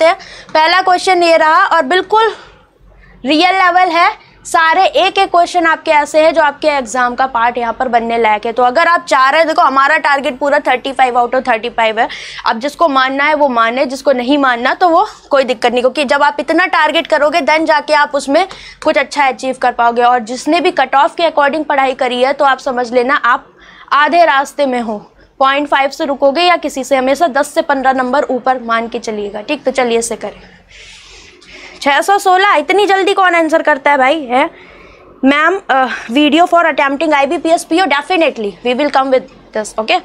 करते हैं। पहला क्वेश्चन ये रहा और बिल्कुल रियल लेवल है, सारे एक एक क्वेश्चन आपके ऐसे हैं जो आपके एग्जाम का पार्ट यहाँ पर बनने लायक है। तो अगर आप चाह रहे हैं, देखो हमारा टारगेट पूरा 35 आउट ऑफ 35 है। अब जिसको मानना है वो माने, जिसको नहीं मानना तो वो कोई दिक्कत नहीं, क्योंकि जब आप इतना टारगेट करोगे देन जाके आप उसमें कुछ अच्छा अचीव कर पाओगे। और जिसने भी कट ऑफ के अकॉर्डिंग पढ़ाई करी है तो आप समझ लेना आप आधे रास्ते में हो। 0.5 से रुकोगे या किसी से, हमेशा 10 से 15 नंबर ऊपर मान के चलिएगा। ठीक, तो चलिए इसे करें। 616 इतनी जल्दी कौन आंसर करता है भाई? है ma'am, video for attempting IBPS PO, definitely we will come with this. Okay,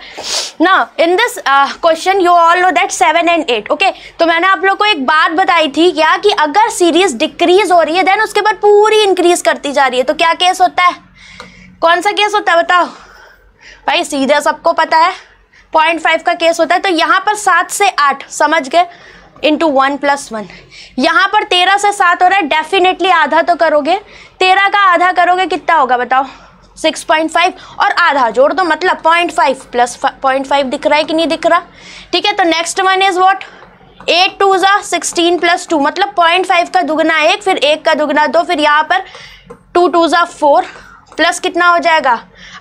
now in this question you all know that 7 and 8। Okay, तो मैंने आप लोग को एक बात बताई थी क्या कि अगर सीरीज डिक्रीज हो रही है देन उसके बाद पूरी इंक्रीज करती जा रही है तो क्या केस होता है? कौन सा केस होता है बताओ भाई? सीधे सबको पता है 0.5 का केस होता है। तो यहाँ पर 7 से 8 समझ गए, इंटू 1 + 1। यहाँ पर 13 से 7 हो रहा है, डेफिनेटली आधा तो करोगे। 13 का आधा करोगे कितना होगा बताओ? 6.5 और आधा जोड़ दो, मतलब 0.5 + 0.5 दिख रहा है कि नहीं दिख रहा? ठीक है, तो नेक्स्ट वन इज व्हाट? 8 2 16 + 2, मतलब 0.5 का दुगना 1, फिर 1 का दुगना 2, फिर यहाँ पर 2 2 4 प्लस कितना हो जाएगा?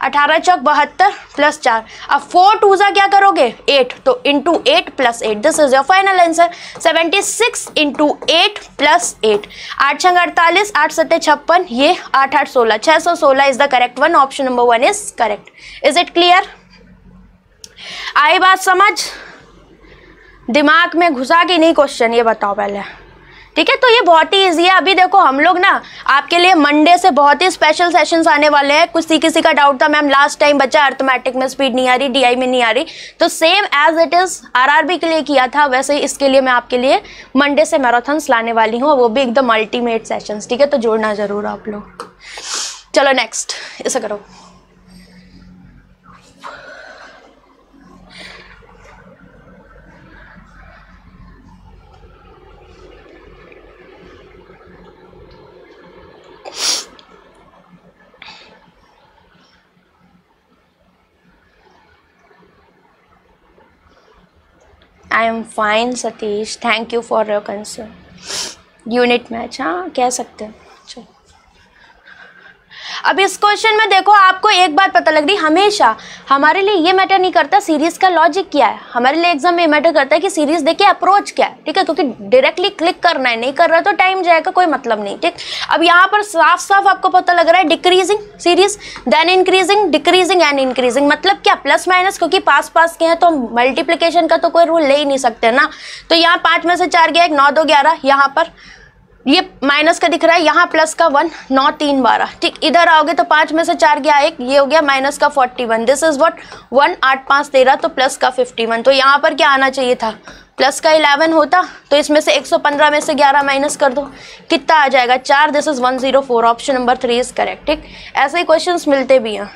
18 चौक 72 + 4। अब 4 2 क्या करोगे? 8, तो into 8 + 8, this is your final answer. 76 × 8 + 8, 8 छंग 48, 8 सत्ते 56, ये 8 8 16, 616 is the correct one. Option number 1 is correct. Is it clear? आई बात समझ? दिमाग में घुसा कि नहीं क्वेश्चन, ये बताओ पहले। ठीक है, तो ये बहुत ही ईजी है। अभी देखो हम लोग ना आपके लिए मंडे से बहुत ही स्पेशल सेशंस आने वाले हैं। किसी का डाउट था मैम लास्ट टाइम बच्चा अर्थमेटिक में स्पीड नहीं आ रही, DI में नहीं आ रही, तो same as it is RRB के लिए किया था वैसे ही इसके लिए मैं आपके लिए मंडे से मैराथन्स लाने वाली हूँ, वो भी एकदम अल्टीमेट सेशंस। ठीक है, तो जोड़ना जरूर आप लोग। चलो नेक्स्ट इसे करो। I am fine Satish, thank you for your concern. Unit match, हाँ कह सकते हैं। चलो अब इस क्वेश्चन में देखो आपको एक बात पता लग रही, हमेशा हमारे लिए ये मैटर नहीं करता सीरीज का लॉजिक क्या है, हमारे लिए एग्जाम में मैटर करता है कि सीरीज देखे अप्रोच क्या है। ठीक है, क्योंकि डायरेक्टली क्लिक करना है, नहीं कर रहा तो टाइम जाएगा, कोई मतलब नहीं। ठीक, अब यहाँ पर साफ साफ आपको पता लग रहा है decreasing series, then increasing, decreasing and increasing, मतलब क्या प्लस माइनस, क्योंकि पास पास के हैं तो मल्टीप्लीकेशन का तो कोई रूल ले ही नहीं सकते ना। तो यहाँ 5 में से 4 गया 1, 9 2 11, यहाँ पर ये माइनस का दिख रहा है, यहाँ प्लस का 1, 9 3 12। ठीक, इधर आओगे तो 5 में से 4 गया 1, ये हो गया माइनस का 41, दिस इज व्हाट 1 8 5 13, तो प्लस का 51। तो यहाँ पर क्या आना चाहिए था? प्लस का 11 होता, तो इसमें से 115 में से 11 माइनस कर दो, कितना आ जाएगा? 4, this is 104, option number 3 is correct. ठीक, ऐसे ही क्वेश्चंस मिलते भी हैं।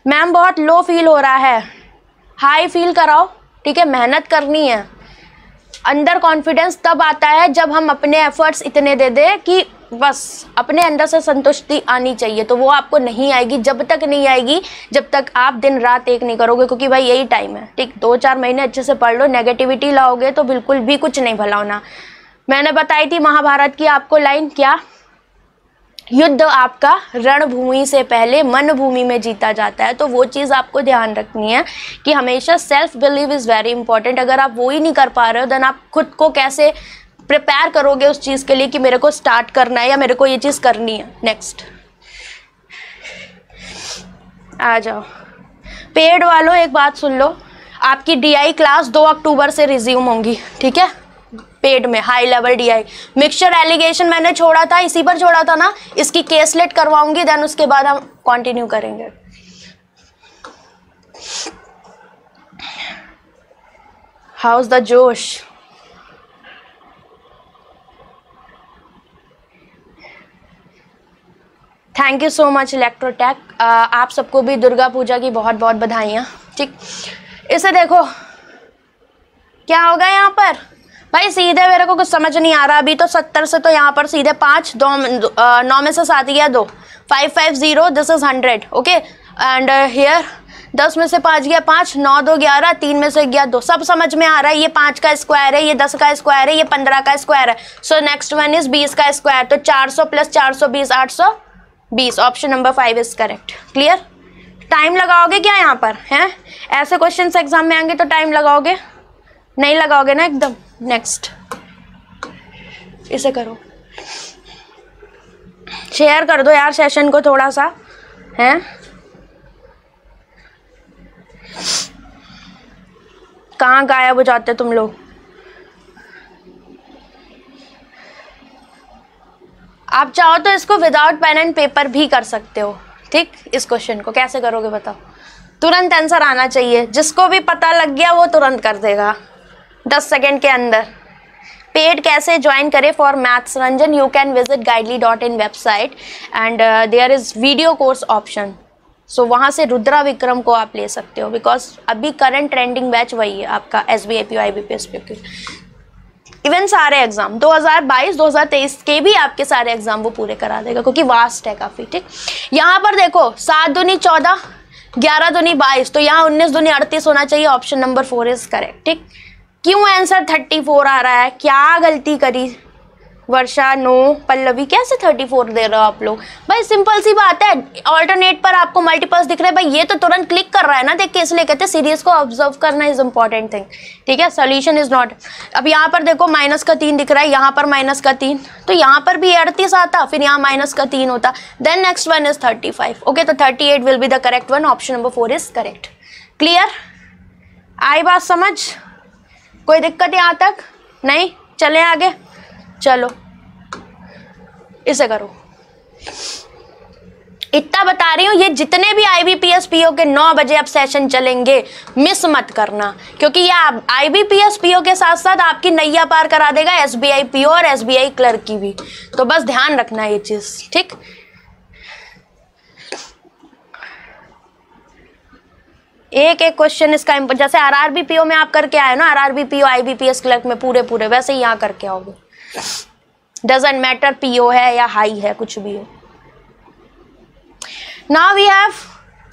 मैम बहुत लो फील हो रहा है, हाई फील कराओ। ठीक है, मेहनत करनी है। अंदर कॉन्फिडेंस तब आता है जब हम अपने एफर्ट्स इतने दे दे कि बस अपने अंदर से संतुष्टि आनी चाहिए, तो वो आपको नहीं आएगी, जब तक नहीं आएगी जब तक आप दिन रात एक नहीं करोगे, क्योंकि भाई यही टाइम है। ठीक, 2-4 महीने अच्छे से पढ़ लो, नेगेटिविटी लाओगे तो बिल्कुल भी कुछ नहीं भला होना। मैंने बताई थी महाभारत की आपको लाइन, क्या? युद्ध आपका रणभूमि से पहले मन भूमि में जीता जाता है। तो वो चीज़ आपको ध्यान रखनी है कि हमेशा self believe is very important. अगर आप वो ही नहीं कर पा रहे हो देन आप खुद को कैसे प्रिपेयर करोगे उस चीज़ के लिए कि मेरे को स्टार्ट करना है या मेरे को ये चीज़ करनी है। नेक्स्ट आ जाओ। पेड वालों एक बात सुन लो, आपकी DI क्लास 2 अक्टूबर से रिज्यूम होंगी। ठीक है, पेड में high level DI। Mixture allegation मैंने छोड़ा था, इसी पर छोड़ा था ना, इसकी केसलेट करवाऊंगी, देन उसके बाद हम कंटिन्यू करेंगे। How's the josh? Thank you so much Electrotech. आप सबको भी दुर्गा पूजा की बहुत बहुत बधाइयाँ। ठीक, इसे देखो क्या होगा यहाँ पर भाई, सीधे मेरे को कुछ समझ नहीं आ रहा। अभी तो 70 से तो यहाँ पर सीधे 5, 9 में से 7 गया 2, 5 5 0, this is 100। Okay, and here 10 में से 5 गया 5, 9 2 11, 3 में से गया 2। सब समझ में आ रहा है, ये 5 का स्क्वायर है, ये 10 का स्क्वायर है, ये 15 का स्क्वायर है। सो नेक्स्ट वन इज 20 का स्क्वायर। तो 400 plus 420 820। Option number 5 is correct. Clear? Time लगाओगे क्या यहाँ पर हैं? ऐसे क्वेश्चन एग्जाम में आएंगे तो टाइम लगाओगे? नहीं लगाओगे ना एकदम। नेक्स्ट, इसे करो, शेयर कर दो यार सेशन को थोड़ा सा, हैं? कहाँ गायब हो जाते तुम लोग? आप चाहो तो इसको विदाउट पेन एंड पेपर भी कर सकते हो, ठीक? इस क्वेश्चन को कैसे करोगे बताओ? तुरंत आंसर आना चाहिए, जिसको भी पता लग गया वो तुरंत कर देगा 10 सेकेंड के अंदर। पेड कैसे ज्वाइन करें for maths Ranjan? You can visit गाइडली.in website and there is video course option. So वहाँ से रुद्रा विक्रम को आप ले सकते हो, बिकॉज अभी करंट ट्रेंडिंग बैच वही है आपका SBI PO IBPS PO। Even सारे एग्जाम 2022 2023 के भी आपके सारे एग्जाम वो पूरे करा देगा, क्योंकि वास्ट है काफ़ी, ठीक? यहाँ पर देखो 7 दूनी 14, 11 दूनी 22, तो यहाँ 19 दूनी 38 होना चाहिए। ऑप्शन नंबर 4 इज करेक्ट, ठीक? क्यों आंसर 34 आ रहा है? क्या गलती करी वर्षा? नो। पल्लवी कैसे 34 दे रहे हो आप लोग? भाई सिंपल सी बात है, ऑल्टरनेट पर आपको मल्टीपल्स दिख रहे हैं, भाई ये तो तुरंत क्लिक कर रहा है ना देख के, इसलिए कहते हैं सीरीज को ऑब्जर्व करना इज इंपॉर्टेंट थिंग, ठीक है? Solution is not. अब यहाँ पर देखो माइनस का 3 दिख रहा है, यहाँ पर माइनस का 3, तो यहाँ पर भी 38 आता, फिर यहाँ माइनस का 3 होता, then next one is 35। Okay, तो 38 will be the correct one. Option number 4 is correct. Clear? आई बात समझ? कोई दिक्कत यहाँ तक नहीं? चले आगे, चलो इसे करो। इतना बता रही हूँ, ये जितने भी IBPS PO के 9 बजे अब सेशन चलेंगे, मिस मत करना, क्योंकि ये IBPS PO के साथ साथ आपकी नैया पार करा देगा SBI PO और SBI क्लर्क की भी। तो बस ध्यान रखना ये चीज, ठीक? एक एक क्वेश्चन इसका जैसे RRB PO में आप करके आए ना, RRB PO IBPS क्लर्क में पूरे वैसे ही यहाँ करके आओगे। डजंट मैटर PO है या हाई है, कुछ भी हो। Now we have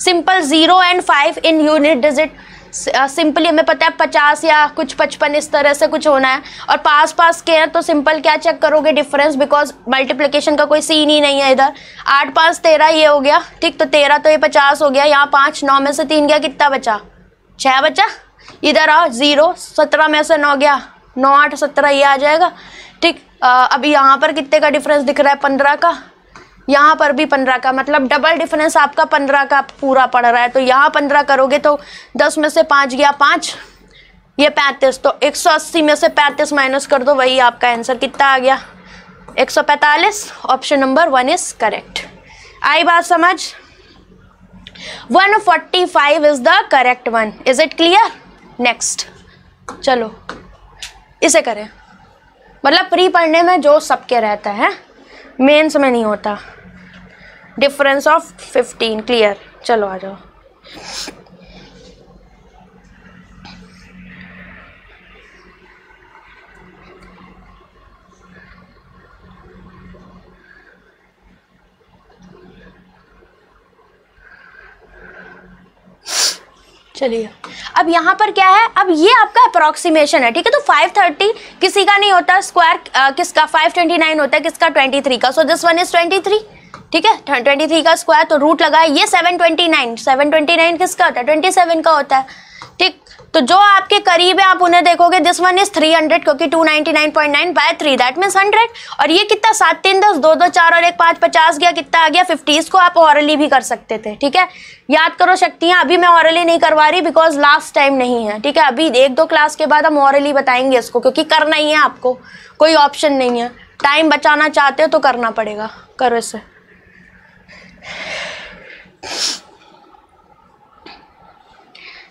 simple 0 and 5 in unit digit. Simply हमें पता है 50 या कुछ 55 इस तरह से कुछ होना है, और पास के हैं तो सिंपल क्या चेक करोगे? डिफरेंस, बिकॉज मल्टीप्लिकेशन का कोई सीन ही नहीं है इधर। 8 5 13 ये हो गया, ठीक? तो 13 तो ये 50 हो गया, यहाँ 5, 9 में से 3 गया, कितना बचा? 6 बचा। इधर आओ 0, 17 में से 9 गया, 9 8 17 ये आ जाएगा, ठीक? अब यहाँ पर कितने का डिफरेंस दिख रहा है? 15 का। यहाँ पर भी 15 का, मतलब डबल डिफरेंस आपका 15 का पूरा पड़ रहा है। तो यहाँ 15 करोगे तो 10 में से 5 गया 5, ये 35, तो 180 में से 35 माइनस कर दो, वही आपका आंसर कितना आ गया? 145। Option number 1 is correct. आई बात समझ? 145 is the correct one. Is it clear? Next, चलो इसे करें। मतलब प्री पढ़ने में जो सबके रहता है, मेंस में नहीं होता। Difference of 15। क्लियर? चलो आ जाओ। चलिए, अब यहाँ पर क्या है? अब ये आपका अप्रोक्सीमेशन है, ठीक है? तो 530 किसी का नहीं होता, स्क्वायर किसका? 529 होता है, किसका? 23 का। सो दिस वन इज 23, ठीक है? 23 का स्क्वायर, तो रूट लगा है। ये 729 किसका होता है? 27 का होता है, ठीक? तो जो आपके करीब है आप उन्हें देखोगे। दिस वन इज 300, क्योंकि 299.9 बाय 3 दैट मीन्स 100। और ये कितना? 7 3 10, 2 2 4 और 1 5, 50 गया, कितना आ गया? 50। इसको आप ऑरली भी कर सकते थे, ठीक है? याद करो शक्तियाँ। अभी मैं ऑरली नहीं करवा रही बिकॉज लास्ट टाइम नहीं है, ठीक है? अभी 1-2 क्लास के बाद हम ऑरली बताएंगे इसको, क्योंकि करना ही है आपको, कोई ऑप्शन नहीं है। टाइम बचाना चाहते हो तो करना पड़ेगा। करो इसे।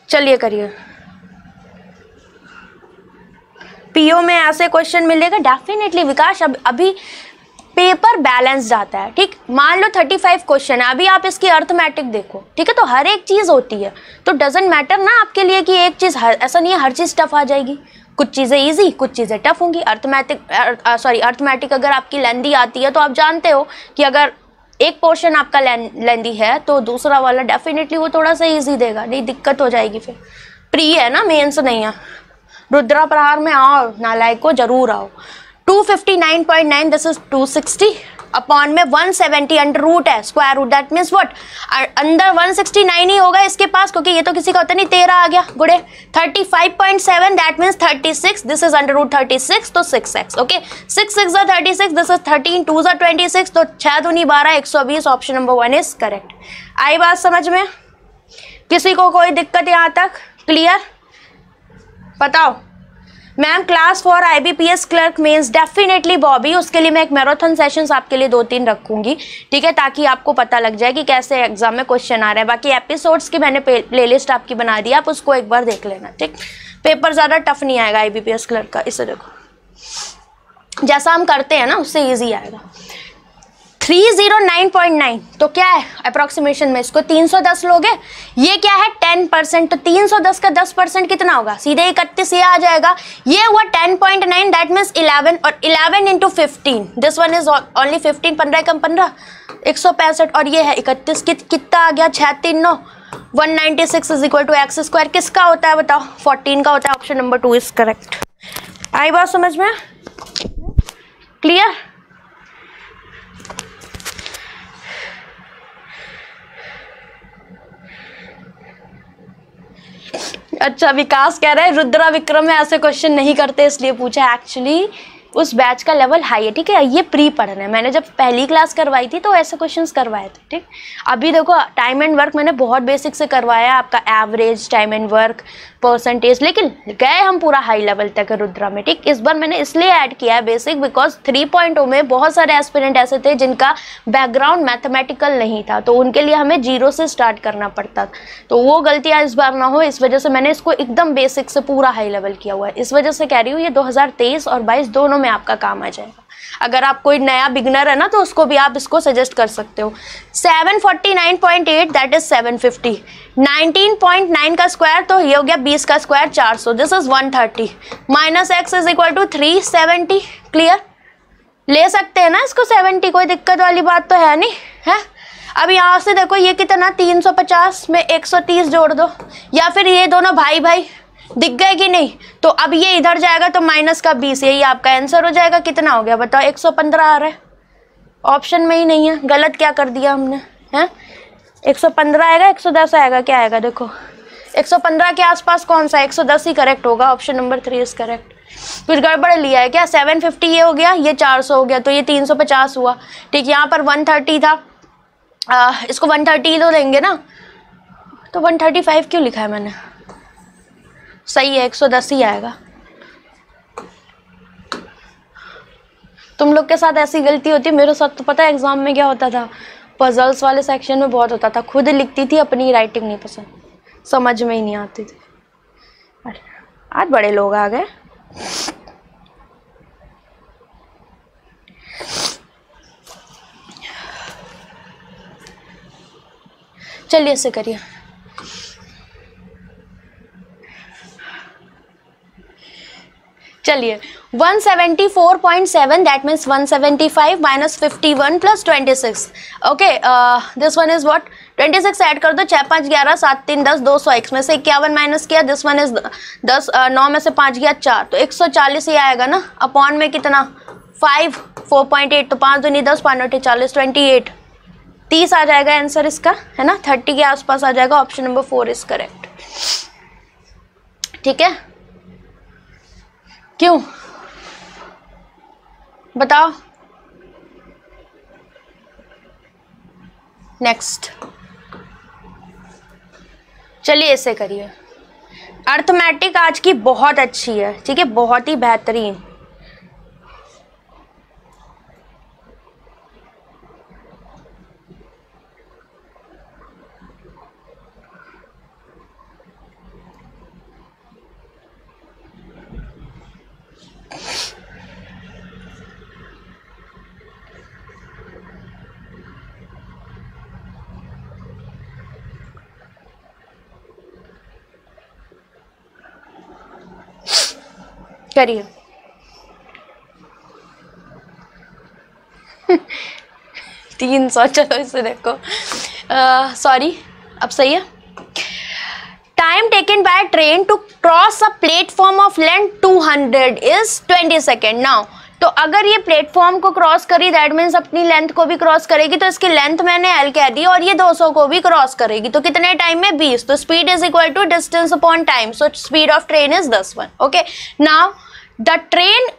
चलिए करिए। PO में ऐसे क्वेश्चन मिलेगा डेफिनेटली विकास। अभी पेपर बैलेंस जाता है, ठीक? मान लो 35 क्वेश्चन है, अभी आप इसकी अर्थमेटिक देखो, ठीक है? तो हर एक चीज होती है, तो डजंट मैटर ना आपके लिए कि एक चीज, ऐसा नहीं है हर चीज टफ आ जाएगी। कुछ चीजें इजी, कुछ चीजें टफ होंगी। अर्थमेटिक अगर आपकी लेंदी आती है तो आप जानते हो कि अगर एक पोर्शन आपका लेंदी है तो दूसरा वाला डेफिनेटली वो थोड़ा सा इजी देगा, नहीं दिक्कत हो जाएगी फिर। प्री है ना, मेंस नहीं है। रुद्रा प्रहार में आओ, नालायक को जरूर आओ। 259.9 दिस इज 260 अपॉन में 170 अंडर रूट है, square root, that means what, अंदर 169 ही होगा इसके पास, क्योंकि ये तो किसी का होता नहीं, 13 आ गया गुड़े। 35.7 that means 36, this is under root 36 तो 6x, ओके। 6 6 36, दिस इज 13, 2 26 तो 6 दूनी 12, 120, ऑप्शन नंबर 1 इज करेक्ट। आई बात समझ में? किसी को कोई दिक्कत यहाँ तक? क्लियर? बताओ ma'am. Class for IBPS clerk means definitely Bobby, उसके लिए मैं एक मैराथन सेशंस आपके लिए 2-3 रखूंगी, ठीक है, ताकि आपको पता लग जाए कि कैसे एग्जाम में क्वेश्चन आ रहे हैं। बाकी एपिसोड्स की मैंने प्लेलिस्ट आपकी बना दी, आप उसको एक बार देख लेना, ठीक। पेपर ज़्यादा टफ नहीं आएगा IBPS क्लर्क का, इसे देखो जैसा हम करते हैं ना उससे ईजी आएगा। 309.9 तो क्या है अप्रोक्सीमेशन में, इसको 310 लोगे, ये क्या है 10%, तो 310 का 10% कितना होगा, सीधे 31 ये आ जाएगा। ये हुआ 10.9 दैट मीन्स 11, और 11 into 15, this one is only 15, 15 कम 15, 165, और ये है 31, कितना आ गया 6 3 9, 196 is equal to x square. किसका होता है बताओ? 14 का होता है, ऑप्शन नंबर 2 इज करेक्ट। आई बात समझ में? क्लियर? अच्छा, विकास कह रहा है रुद्रा विक्रम में ऐसे क्वेश्चन नहीं करते इसलिए पूछा। एक्चुअली उस बैच का लेवल हाई है, ठीक है, ये प्री पढ़ रहे हैं। मैंने जब पहली क्लास करवाई थी तो ऐसे क्वेश्चंस करवाए थे, ठीक। अभी देखो टाइम एंड वर्क मैंने बहुत बेसिक से करवाया, आपका average, time and work, percentage, लेकिन गए हम पूरा हाई लेवल तक रुद्रा में, ठीक। इस बार मैंने इसलिए ऐड किया है बेसिक बिकॉज 3.0 में बहुत सारे एस्पिरेंट ऐसे थे जिनका बैकग्राउंड मैथमेटिकल नहीं था, तो उनके लिए हमें 0 से स्टार्ट करना पड़ता, तो वो गलतियाँ इस बार ना हो, इस वजह से मैंने इसको एकदम बेसिक से पूरा हाई लेवल किया हुआ है। इस वजह से कह रही हूँ ये 2023 और 22 दोनों में आपका काम आ जाएगा। अगर आप कोई नया बिगनर है ना तो उसको भी आप इसको सजेस्ट कर सकते हो। 749.8 दैट इज 750, 19.9 का स्क्वायर तो ये हो गया 20 का square 400, this is 130, minus x is equal to 370। Clear? ले सकते हैं ना इसको 70, कोई दिक्कत वाली बात तो है नहीं है। अब यहाँ से देखो ये कितना 350 में 130 जोड़ दो, या फिर ये दोनों भाई भाई दिख गए कि नहीं, तो अब ये इधर जाएगा तो माइनस का 20, यही आपका आंसर हो जाएगा। कितना हो गया बताओ? 115 आ रहा है, ऑप्शन में ही नहीं है। गलत क्या कर दिया हमने हैं? 115 आएगा, 110 आएगा, क्या आएगा देखो? 115 के आसपास कौन सा? 110 ही करेक्ट होगा, ऑप्शन नंबर 3 इज करेक्ट। फिर गड़बड़ लिया है क्या? 750 ये हो गया, ये 400 हो गया, तो ये 350 हुआ, ठीक। यहाँ पर 130 था, इसको 130 तो लेंगे ना, तो 135 क्यों लिखा है मैंने? सही है, 110 ही आएगा। तुम लोग के साथ ऐसी गलती होती है, मेरे साथ तो पता है एग्जाम में क्या होता था, पजल्स वाले सेक्शन में बहुत होता था, खुद लिखती थी, अपनी राइटिंग नहीं पसंद, समझ में ही नहीं आती थी। आज बड़े लोग आ गए। चलिए इसे करिए। चलिए 174.7 that means 175 minus 51 plus 26, okay. This one is what? 26 add कर दो, 6 5 11 7 3 10, 200x में से 51 माइनस किया, दिस वन इज 10, 9 में से 5 गया 4, तो 140 ही आएगा ना। अपॉन में कितना 5, 4.8, तो 5 दूनी 10, 5 9 40, 28, 30 आ जाएगा आंसर इसका, है ना। 30 के आसपास आ जाएगा, ऑप्शन नंबर 4 इज करेक्ट, ठीक है। क्यों बताओ? नेक्स्ट चलिए इसे करिए। अर्थमेटिक आज की बहुत अच्छी है, ठीक है, बहुत ही बेहतरीन। करिए 300, चलो इसे देखो, सॉरी अब सही है। Time taken by train to cross a platform of length 200 is 20 second. Now तो अगर ये प्लेटफॉर्म को क्रॉस करी दैट मीन्स अपनी लेंथ को भी क्रॉस करेगी, तो इसकी लेंथ मैंने L कह दी और ये 200 को भी क्रॉस करेगी, तो कितने टाइम में 20। तो speed is equal to distance upon time, so speed of train is 10 okay. Now the train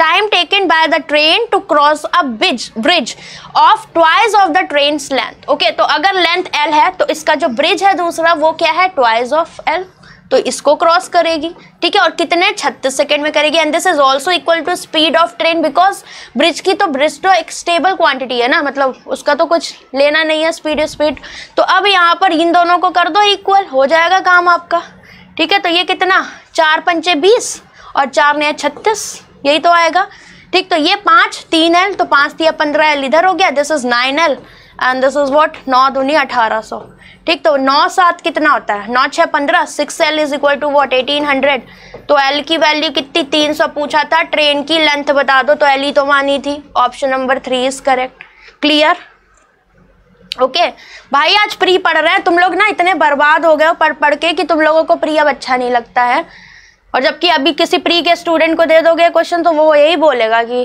time taken by the train to cross a bridge of twice of the train's length। Okay तो अगर length L है तो इसका जो bridge है दूसरा वो क्या है, twice of L, तो इसको क्रॉस करेगी, ठीक है। और कितने 36 सेकेंड में करेगी। And this is also equal to speed of train, because bridge तो एक स्टेबल क्वांटिटी है ना, मतलब उसका तो कुछ लेना नहीं है, स्पीड। तो अब यहाँ पर इन दोनों को कर दो इक्वल, हो जाएगा काम आपका, ठीक है। तो ये कितना, 4 पंचे 20 और 4 नया 36, यही तो आएगा, ठीक। तो ये 5 3L, तो 5 दिया 15L इधर हो गया, this is 9L and this is what, 9 दूनी 1800, ठीक। तो 9 7 कितना होता है, 9 6 15, 6L is equal to what 1800। तो L की वैल्यू कितनी, 300 पूछा था, ट्रेन की लेंथ बता दो, तो L ही तो मानी थी। Option number 3 is correct. Clear, okay भाई आज प्री पढ़ रहे हैं तुम लोग ना, इतने बर्बाद हो गए हो पढ़ के कि तुम लोगों को प्री अब अच्छा नहीं लगता है। और जबकि अभी किसी प्री के स्टूडेंट को दे दोगे क्वेश्चन तो वो यही बोलेगा कि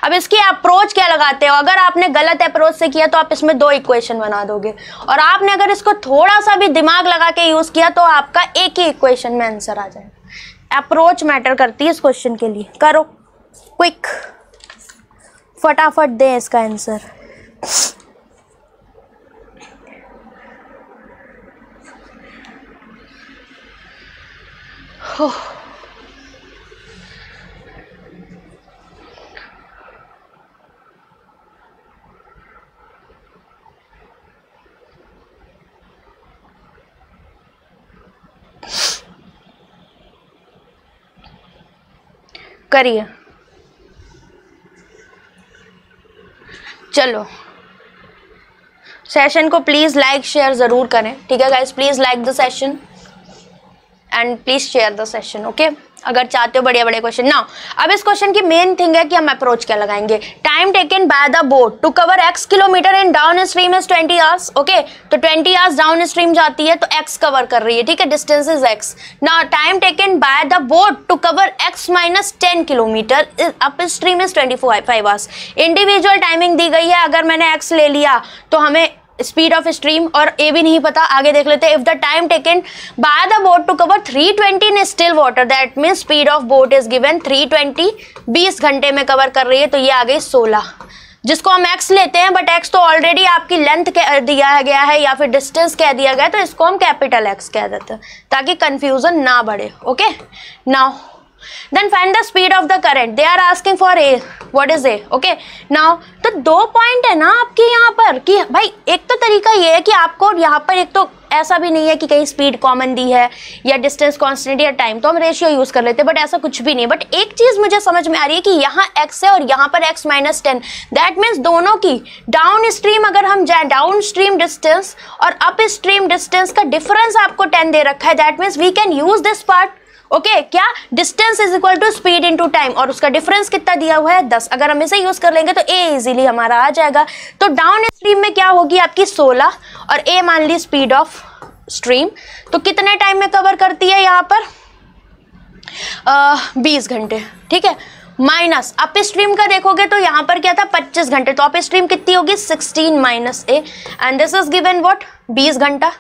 अब इसकी अप्रोच क्या लगाते हो। अगर आपने गलत अप्रोच से किया तो आप इसमें 2 इक्वेशन बना दोगे, और आपने अगर इसको थोड़ा सा भी दिमाग लगा के यूज किया तो आपका एक ही इक्वेशन में आंसर आ जाएगा। अप्रोच मैटर करती है इस क्वेश्चन के लिए। करो क्विक, फटाफट दें इसका आंसर। करिए, चलो सेशन को प्लीज लाइक शेयर जरूर करें, ठीक है guys. Please like the session and please share the session, okay. अगर चाहते हो बढ़िया क्वेश्चन ना। अब इस क्वेश्चन की मेन थिंग है कि हम अप्रोच क्या लगाएंगे। Time taken by the boat to cover x kilometre in downstream is 20 hours, okay. तो 20 आवर्स डाउन स्ट्रीम जाती है तो x कवर कर रही है, ठीक है, distance is x। Now time taken by the boat to cover x minus 10 kilometre upstream is 25 hours. Individual timing दी गई है, अगर मैंने x ले लिया तो हमें स्पीड ऑफ स्ट्रीम और ए भी नहीं पता, आगे देख लेते हैं। If the time taken by the boat to cover 320 in still water, that means speed of boat is given 320, 20 घंटे में कवर कर रही है, तो ये आ गई 16, जिसको हम x लेते हैं, बट x तो ऑलरेडी आपकी लेंथ कह दिया गया है या फिर डिस्टेंस कह दिया गया है, तो इसको हम कैपिटल X कह देते हैं ताकि कंफ्यूजन ना बढ़े, okay. Now then find the speed of the current, they are asking for A, what is A, okay। now तो 2 पॉइंट है ना आपके यहाँ पर कि भाई एक तो तरीका ये है कि आपको यहाँ पर एक तो ऐसा भी नहीं है कि कहीं स्पीड कॉमन दी है या डिस्टेंस कांस्टेंट या टाइम, तो हम रेशियो यूज कर लेते हैं, बट ऐसा कुछ भी नहीं। बट एक चीज मुझे समझ में आ रही है कि यहाँ x है और यहाँ पर x माइनस 10, दैट मीन्स दोनों की डाउन स्ट्रीम अगर हम जाए, डाउन स्ट्रीम डिस्टेंस और अप स्ट्रीम डिस्टेंस का डिफरेंस आपको 10 दे रखा है, that means we can use this part, okay. क्या distance is equal to speed into time, और उसका डिफरेंस कितना दिया हुआ है 10, अगर हम इसे यूज कर लेंगे तो ए इजीली हमारा आ जाएगा। तो डाउन स्ट्रीम में क्या होगी आपकी 16 और ए मान ली स्पीड ऑफ स्ट्रीम, तो कितने टाइम में कवर करती है यहाँ पर 20 घंटे, ठीक है। माइनस अप स्ट्रीम का देखोगे तो यहाँ पर क्या था 25 घंटे, तो अप स्ट्रीम कितनी होगी 16 minus A and this is given what 20 घंटा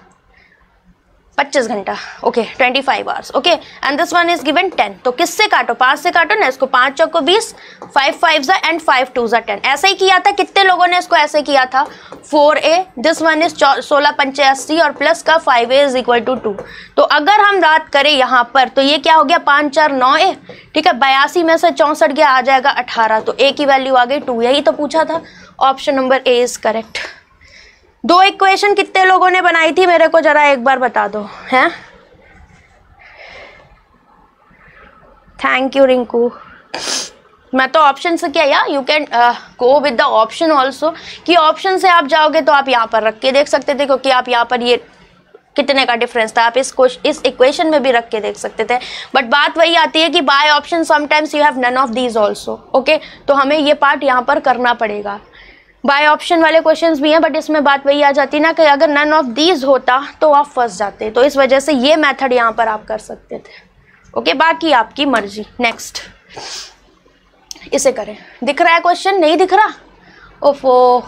25 घंटा, okay 25 hours, okay. And this one is given 10, तो किससे काटो 5 से काटो ना, इसको 5 चौको 20, 5 5 एंड 5 2 10, ऐसे ही किया था। कितने लोगों ने इसको ऐसे किया था 4A, दिस वन इज 16 पंचे 80 और प्लस का 5A इज इक्वल टू 2। तो अगर हम बात करें यहाँ पर तो ये क्या हो गया 5 4 9A, ठीक है। 82 में से 64 गया, आ जाएगा 18, तो A की वैल्यू आ गई 2, यही तो पूछा था। Option number A is correct. 2 equation कितने लोगों ने बनाई थी मेरे को जरा एक बार बता दो, हैं। Thank you Rinku. मैं तो ऑप्शन से क्या, या you can go with the option also, कि ऑप्शन से आप जाओगे तो आप यहाँ पर रख के देख सकते थे, क्योंकि आप यहाँ पर ये कितने का डिफरेंस था आप इस इक्वेशन में भी रख के देख सकते थे। बट बात वही आती है कि by option sometimes you have none of these also, okay. तो हमें ये पार्ट यहाँ पर करना पड़ेगा। बाय ऑप्शन वाले क्वेश्चंस भी हैं, बट इसमें बात वही आ जाती ना कि अगर नन ऑफ दीज होता तो आप फंस जाते, तो इस वजह से ये मेथड यहाँ पर आप कर सकते थे। ओके, बाकी आपकी मर्जी। नेक्स्ट, इसे करें। दिख रहा है क्वेश्चन? नहीं दिख रहा? ओफो,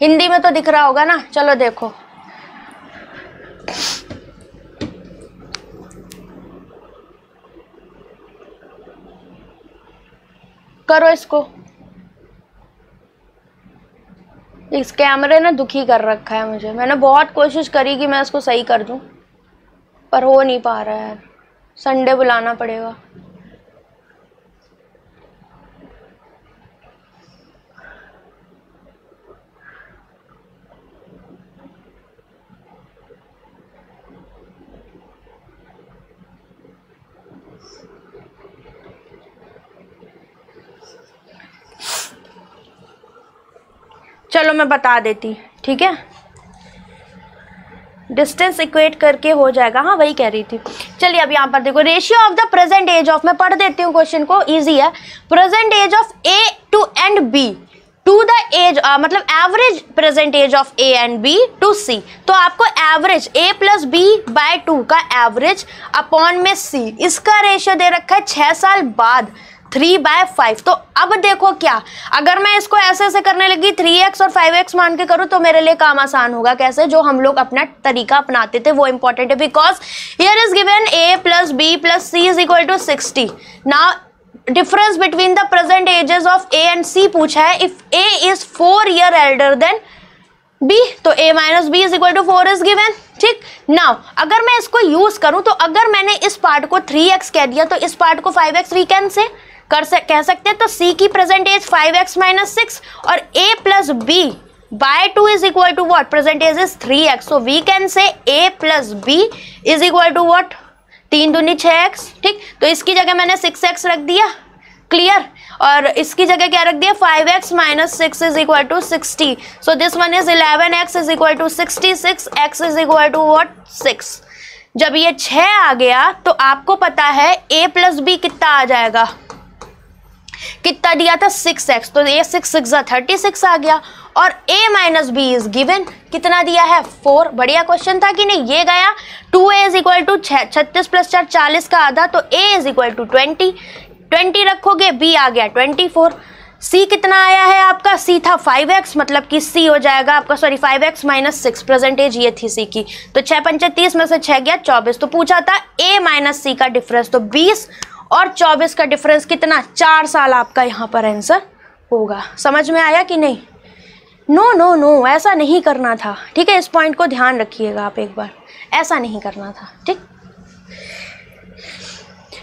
हिंदी में तो दिख रहा होगा ना। चलो देखो, करो इसको। इस कैमरे ने दुखी कर रखा है मुझे। मैंने बहुत कोशिश करी कि मैं इसको सही कर दूं, पर हो नहीं पा रहा है यार। संडे बुलाना पड़ेगा। चलो मैं बता देती, ठीक है। डिस्टेंस इक्वेट करके हो जाएगा। हाँ, वही कह रही थी। चलिए अब यहाँ पर देखो, ratio of the present age of, मैं पढ़ देती हूँ क्वेश्चन को, इजी है। Present age of A to and B to the age, मतलब average present age of A and B to C. तो आपको average a plus B by 2 का एवरेज अपॉन में c, इसका रेशियो दे रखा है 6 साल बाद 3/5। तो अब देखो क्या, अगर मैं इसको ऐसे ऐसे करने लगी 3x और 5x मान के करूँ तो मेरे लिए काम आसान होगा। कैसे? जो हम लोग अपना तरीका अपनाते थे वो इंपॉर्टेंट है। Because here is given a plus B plus c is equal to 60। Now difference between the present ages of a and c पूछा है। If a is 4 year elder than b, तो a minus B is equal to 4 is given. ठीक, now अगर मैं इसको use करूं तो अगर मैंने इस पार्ट को 3x कह दिया तो इस पार्ट को 5x वी कैन से कह सकते हैं। तो c की प्रेजेंट एज 5x माइनस 6 और a plus B by 2 is equal to what? Present age is 3x। So we can say a plus B is equal to what? 3 दूनी 6x। ठीक, तो इसकी जगह मैंने 6x रख दिया। क्लियर? और इसकी जगह क्या रख दिया? 5x minus 6 is equal to 60। So this one is 11x is equal to 66, x is equal to what? 6। जब ये 6 आ गया तो आपको पता है a प्लस बी कितना आ जाएगा? कितना दिया था? 6x। तो ये 6 6 36 आ गया। और a minus B is given, कितना दिया है? 4। बढ़िया क्वेश्चन था कि नहीं? ये गया 2a is equal to 36 plus 4 40 का आधा, तो a इज इक्वल टू 20 रखोगे, b आ गया 24। c कितना आया है आपका? c था 5x, मतलब कि c हो जाएगा आपका, सॉरी 5x माइनस 6, प्रेजेंटेज ये थी c की। तो 6 पंचे 30 में से 6 गया 24। तो पूछा था a माइनस c का डिफरेंस, तो 20 और 24 का डिफरेंस कितना? 4 साल आपका यहाँ पर आंसर होगा। समझ में आया कि नहीं? नो नो नो, ऐसा नहीं करना था। ठीक है, इस पॉइंट को ध्यान रखिएगा आप एक बार, ऐसा नहीं करना था। ठीक,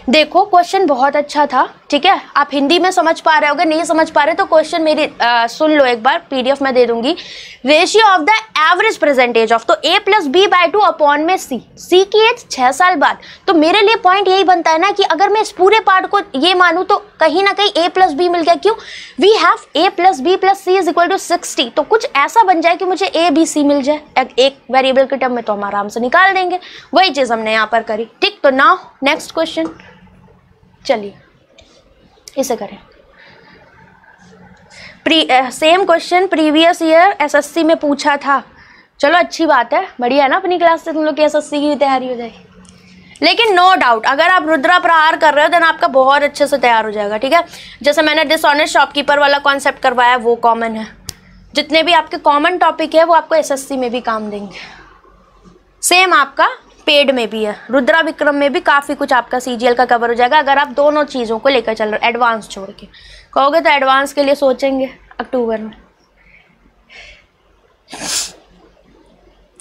देखो क्वेश्चन बहुत अच्छा था। ठीक है, आप हिंदी में समझ पा रहे होगे, नहीं समझ पा रहे तो क्वेश्चन मेरी सुन लो एक बार, पीडीएफ में दे दूंगी। Ratio of the average present age of, तो a plus B by 2 upon में c की एज 6 साल बाद। तो मेरे लिए पॉइंट यही बनता है ना कि अगर मैं इस पूरे पार्ट को ये मानूं तो कहीं ना कहीं a प्लस बी मिल गया। क्यों? We have a plus B plus c is equal to 60। तो कुछ ऐसा बन जाए कि मुझे a b c मिल जाए एक वेरिएबल के टर्म में, तो हम आराम से निकाल देंगे। वही चीज हमने यहाँ पर करी। ठीक, तो नाउ नेक्स्ट क्वेश्चन, चलिए इसे करें। Same question previous year SSC में पूछा था। चलो अच्छी बात है, बढ़िया है ना, अपनी क्लास से तुम लोग की एसएससी की तैयारी हो जाएगी। लेकिन नो डाउट अगर आप रुद्रा प्रहार कर रहे हो देन आपका बहुत अच्छे से तैयार हो जाएगा। ठीक है, जैसे मैंने डिसऑनेस्ट शॉपकीपर वाला कॉन्सेप्ट करवाया वो कॉमन है। जितने भी आपके कॉमन टॉपिक है वो आपको एसएससी में भी काम देंगे। सेम आपका पेड में भी है, रुद्रा विक्रम में भी काफ़ी कुछ आपका सीजीएल का कवर हो जाएगा अगर आप दोनों चीज़ों को लेकर चल रहे हो, एडवांस छोड़ के। कहोगे तो एडवांस के लिए सोचेंगे अक्टूबर में।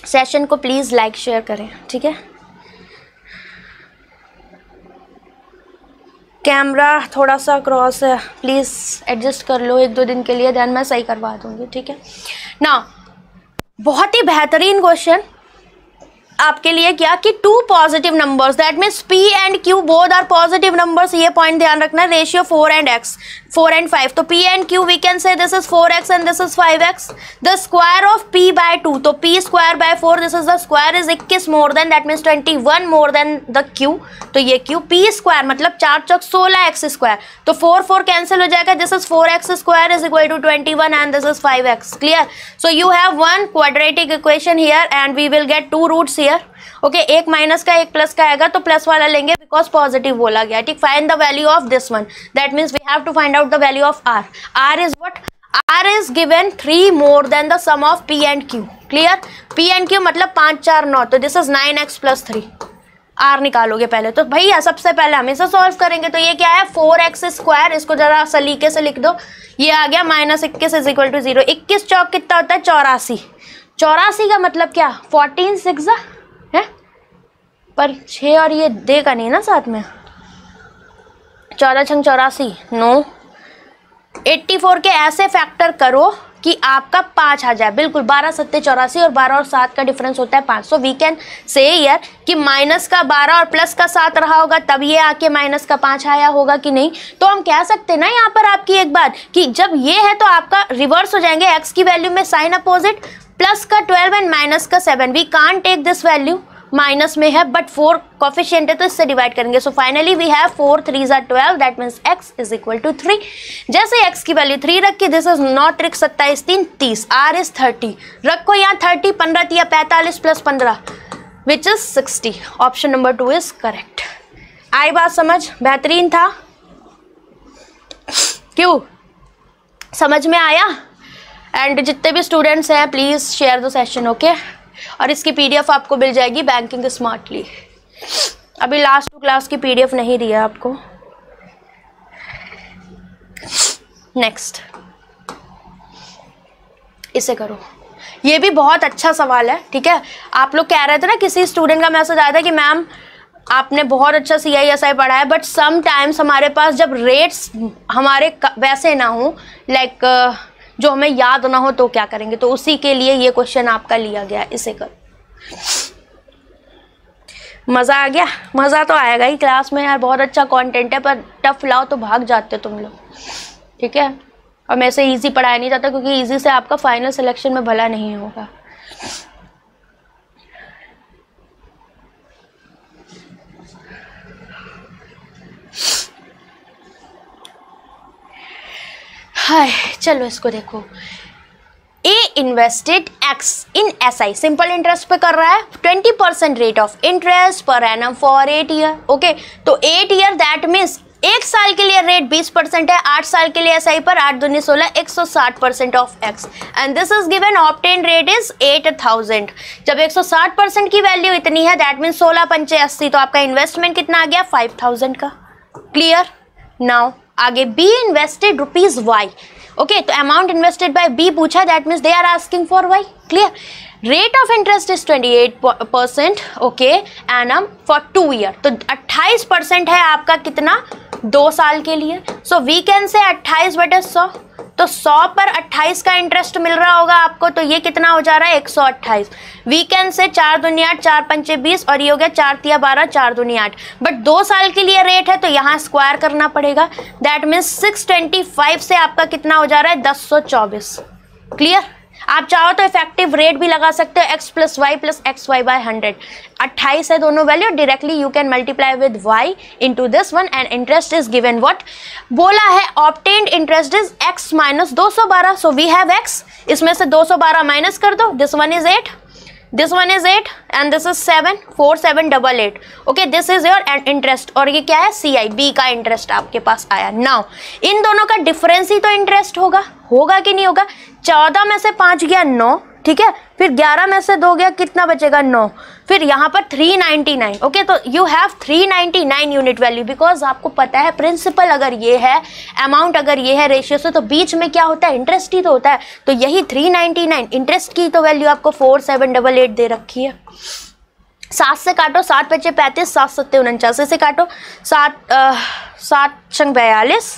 सेशन को प्लीज़ लाइक शेयर करें। ठीक है, कैमरा थोड़ा सा क्रॉस है, प्लीज़ एडजस्ट कर लो 1-2 दिन के लिए, देन मैं सही करवा दूंगी। ठीक है ना, बहुत ही बेहतरीन क्वेश्चन आपके लिए क्या कि 2 positive numbers, that means p and q both are positive numbers, ये पॉइंट ध्यान रखना है। रेशियो 4 एंड x, 4 and 5, तो P and Q we can say this is 4x and this is 5x. The square of P by 2, तो P square by 4, this is the square is 21 more than, that means 21 more than the Q, तो ये Q. P square मतलब 4 चौक 16x square, तो 4 cancel हो जाएगा. This is 4x square is equal to 21 and this is 5x. Clear? So you have one quadratic equation here and we will get two roots here. Okay, एक minus का एक plus का आएगा तो plus वाला लेंगे बिकॉज पॉजिटिव बोला गया. ठीक, find the value of this one, that means we have to find out the value of R. R is what? R is given 3 more than the sum of P and Q. Clear? P and Q मतलब 5 4 9, तो this is 9x + 3. Are निकालोगे पहले, तो भैया सबसे पहले हम इसे सॉल्व करेंगे. तो ये क्या है? 4x², इसको जरा सलीके से लिख दो. ये आ गया -21 इज इक्वल टू 0. 21 चौक कितना होता है? 84. 84 का मतलब क्या? 14 6 है, पर 6 और ये देगा नहीं ना साथ में. 14 छंग 84, नो. 84 के ऐसे फैक्टर करो कि आपका 5 आ जाए. बिल्कुल, 12 7 84 और 12 और 7 का डिफरेंस होता है 5. सो वी कैन से यार कि माइनस का 12 और प्लस का 7 रहा होगा, तब ये आके माइनस का 5 आया होगा कि नहीं. तो हम कह सकते हैं ना यहाँ पर आपकी एक बात कि जब ये है तो आपका रिवर्स हो जाएंगे. एक्स की वैल्यू में साइन अपोजिट, प्लस का 12 एंड माइनस का 7. We can't take this value, minus में है बट 4 कोफिशिएंट है तो इससे डिवाइड करेंगे. So finally we have 4 3s are 12, that means x is equal to 3. जैसे x की वैल्यू 3 रख के, दिस इज 9 3 27 3 30, r इज 30. रखो यहाँ 30, 15 3 45 + 15 which is 60. Option number 2 is correct. आई बात समझ? बेहतरीन था. क्यों? समझ में आया? एंड जितने भी स्टूडेंट्स हैं please share the session. Okay, और इसकी पीडीएफ आपको मिल जाएगी बैंकिंग स्मार्टली. अभी लास्ट 2 क्लास की पीडीएफ नहीं दिया आपको. नेक्स्ट, इसे करो. ये भी बहुत अच्छा सवाल है. ठीक है, आप लोग कह रहे थे ना, किसी स्टूडेंट का मैसेज आया था कि मैम आपने बहुत अच्छा CISI पढ़ा है बट समटाइम्स हमारे पास जब रेट्स हमारे वैसे ना हो, लाइक जो हमें याद ना हो तो क्या करेंगे. तो उसी के लिए ये क्वेश्चन आपका लिया गया. इसे कर. मज़ा आ गया? मज़ा तो आएगा ही क्लास में यार. बहुत अच्छा कंटेंट है, पर टफ लाओ तो भाग जाते हो तुम लोग. ठीक है, और मैं से इजी पढ़ाया नहीं जाता क्योंकि इजी से आपका फाइनल सिलेक्शन में भला नहीं होगा. हाय, चलो इसको देखो. ए इन्वेस्टेड एक्स इन SI, सिंपल इंटरेस्ट पे कर रहा है. 20% rate of interest per annum for 8 year. Okay, तो 8 ईयर दैट मीन्स 1 साल के लिए रेट 20% है. 8 साल के लिए SI पर 8 दूनी 16, 160% of x. And this is given. Obtain rate is 8000. जब 160% की वैल्यू इतनी है, दैट मीन्स 16 पंचे 80, तो आपका इन्वेस्टमेंट कितना आ गया? 5000 का. क्लियर? नाउ आगे बी इन्वेस्टेड ₹Y. ओके, तो अमाउंट इन्वेस्टेड बाय बी पूछा, that means they are asking for Y. Clear? Rate of interest is 28%. Okay, annum for 2 year, तो 28% है आपका कितना? 2 साल के लिए. सो वी कैन से 28/100, तो 100 पर 28 का इंटरेस्ट मिल रहा होगा आपको, तो ये कितना हो जा रहा है? 128. वी कैन से 4 दूनी 8, 4 पंचे 20, और ये हो गया 4 तिया 12, 4 दूनी 8. बट 2 साल के लिए रेट है तो यहाँ स्क्वायर करना पड़ेगा. दैट मीन्स 625 से आपका कितना हो जा रहा है? 1024. क्लियर? आप चाहो तो इफेक्टिव रेट भी लगा सकते हो, x + y + xy/100. 28 है दोनों value. Directly you can multiply with y into this one and interest is given. What बोला है? Obtained interest is x - 212. So we have x, इसमें से 212 माइनस कर दो. This one is 8, this one is 8 and this is 7, 4788. Okay, this is your interest. और ये क्या है? CI, B का इंटरेस्ट आपके पास आया. नाउ इन दोनों का डिफरेंस ही तो इंटरेस्ट होगा. होगा कि नहीं होगा? 14 में से 5 गया 9. ठीक है, फिर 11 में से 2 गया, कितना बचेगा? 9. फिर यहाँ पर 399. ओके, तो you have 399 unit value, because आपको पता है प्रिंसिपल अगर ये है, अमाउंट अगर ये है रेशियो से, तो बीच में क्या होता है? इंटरेस्ट ही तो होता है. तो यही 399 इंटरेस्ट की तो वैल्यू आपको 4788 दे रखी है. 7 से काटो, 7 बचे 35, 7 7 49 से काटो, 7 छंग 42,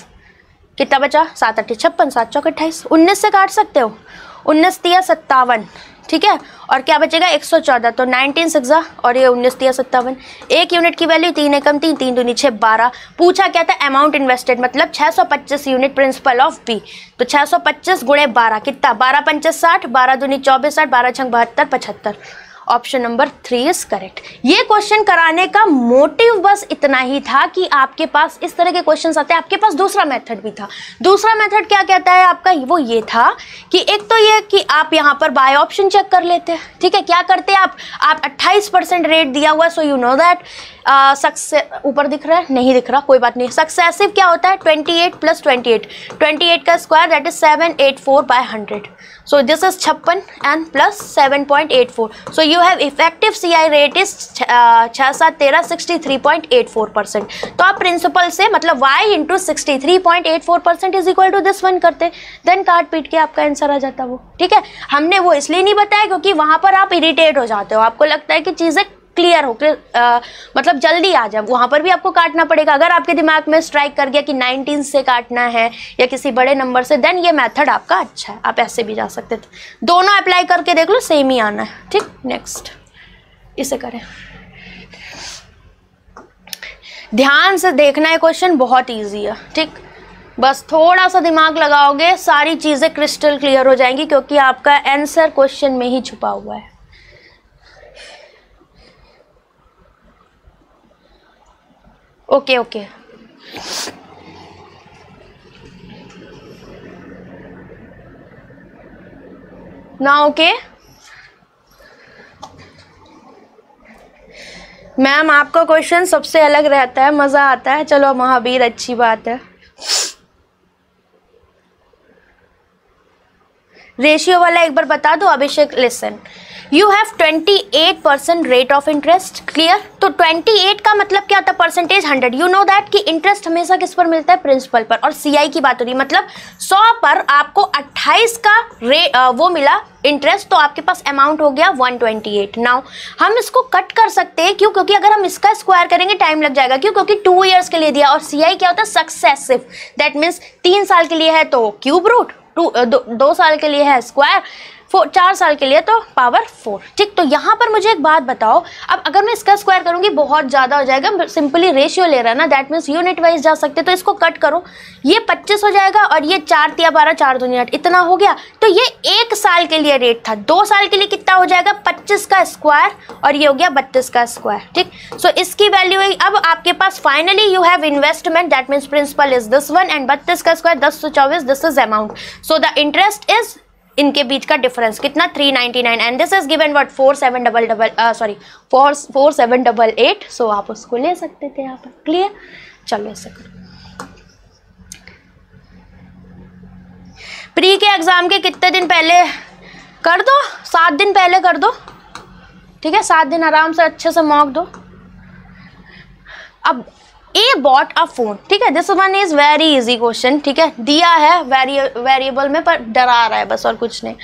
कितना बचा? 7 8 56, 7 चौक 28. 19 से काट सकते हो. 19 तिया 57. ठीक है, और क्या बचेगा 114, तो 19 6 और ये 19 दिया 57, 1 यूनिट की वैल्यू 3 एकम 3, 3 दूनी 6 12। पूछा क्या था, अमाउंट इन्वेस्टेड, मतलब 625 यूनिट प्रिंसिपल ऑफ बी, तो 625 गुणे 12 कितना, 12 पंचे 60, 12 दूनी 24 60, 12 छंग 72 75। Option number 3 is correct. ये क्वेश्चन कराने का मोटिव बस इतना ही था कि आपके पास इस तरह के क्वेश्चंस आते हैं। आपके पास दूसरा मेथड भी था। दूसरा मेथड क्या कहता है आपका, वो ये था कि एक तो ये कि आप यहाँ पर बाय ऑप्शन चेक कर लेते हैं, ठीक है। क्या करते हैं आप 28% रेट दिया हुआ, so you know that success, ऊपर दिख रहा है, नहीं दिख रहा, कोई बात नहीं। सक्सेसिव क्या होता है, 28 + 28, 28 का square that is 784/100, so this is 56 and plus 7.84, so you have effective CI rate is 6 7 13 63.84%। तो आप प्रिंसिपल से मतलब y into 63.84% is equal to this one करते, देन काट पीट के आपका आंसर आ जाता वो, ठीक है। हमने वो इसलिए नहीं बताया क्योंकि वहां पर आप इरिटेट हो जाते हो, आपको लगता है कि चीजें क्लियर हो, मतलब जल्दी आ जाए, वहां पर भी आपको काटना पड़ेगा। अगर आपके दिमाग में स्ट्राइक कर गया कि 19 से काटना है या किसी बड़े नंबर से, देन ये मेथड आपका अच्छा है, आप ऐसे भी जा सकते थे। दोनों अप्लाई करके देख लो, सेम ही आना है, ठीक। नेक्स्ट इसे करें, ध्यान से देखना है, क्वेश्चन बहुत ईजी है, ठीक। बस थोड़ा सा दिमाग लगाओगे, सारी चीजें क्रिस्टल क्लियर हो जाएंगी, क्योंकि आपका आंसर क्वेश्चन में ही छुपा हुआ है। ओके ओके, ना ओके मैम, आपका क्वेश्चन सबसे अलग रहता है, मजा आता है। चलो महावीर, अच्छी बात है। रेशियो वाला एक बार बता दो Abhishek, listen, you have 28% rate of interest, clear. तो 28 का मतलब क्या होता है, परसेंटेज 100। यू नो दैट कि इंटरेस्ट हमेशा किस पर मिलता है, प्रिंसिपल पर, और सीआई की बात हो रही है, मतलब 100 पर आपको 28 का वो मिला इंटरेस्ट, तो आपके पास अमाउंट हो गया 128। नाउ हम इसको कट कर सकते हैं, क्यों, क्योंकि अगर हम इसका स्क्वायर करेंगे टाइम लग जाएगा, क्यों, क्योंकि 2 ईयर्स के लिए दिया, और सीआई क्या होता है, सक्सेसिव, दैट मीन्स 3 साल के लिए है तो क्यूब रूट, 2 साल के लिए है स्क्वायर, 4 साल के लिए तो पावर 4, ठीक। तो यहाँ पर मुझे एक बात बताओ, अब अगर मैं इसका स्क्वायर करूंगी बहुत ज़्यादा हो जाएगा, सिंपली रेशियो ले रहा है ना, दैट मीन्स यूनिट वाइज जा सकते, तो इसको कट करो, ये 25 हो जाएगा, और ये 4 × 12 4 दूनी 8, इतना हो गया। तो ये 1 साल के लिए रेट था, 2 साल के लिए कितना हो जाएगा, 25 का स्क्वायर, और ये हो गया 32 का स्क्वायर, ठीक। सो इसकी वैल्यू है, अब आपके पास finally you have investment, that means principal is this one, and 32 का square 1024, this is amount, so the interest is, इनके बीच का डिफरेंस कितना, 399, and this is given what 4788, सो आप उसको ले सकते थे यहाँ पर, क्लियर। चलो ऐसे करो, प्री के एग्जाम के कितने दिन पहले कर दो, 7 दिन पहले कर दो, ठीक है, 7 दिन आराम से अच्छे से मॉक दो। अब ए बॉट अ फोन, ठीक है, this one is very easy question, ठीक है, दिया है वेरिएबल में, पर डरा रहा है बस, और कुछ नहीं।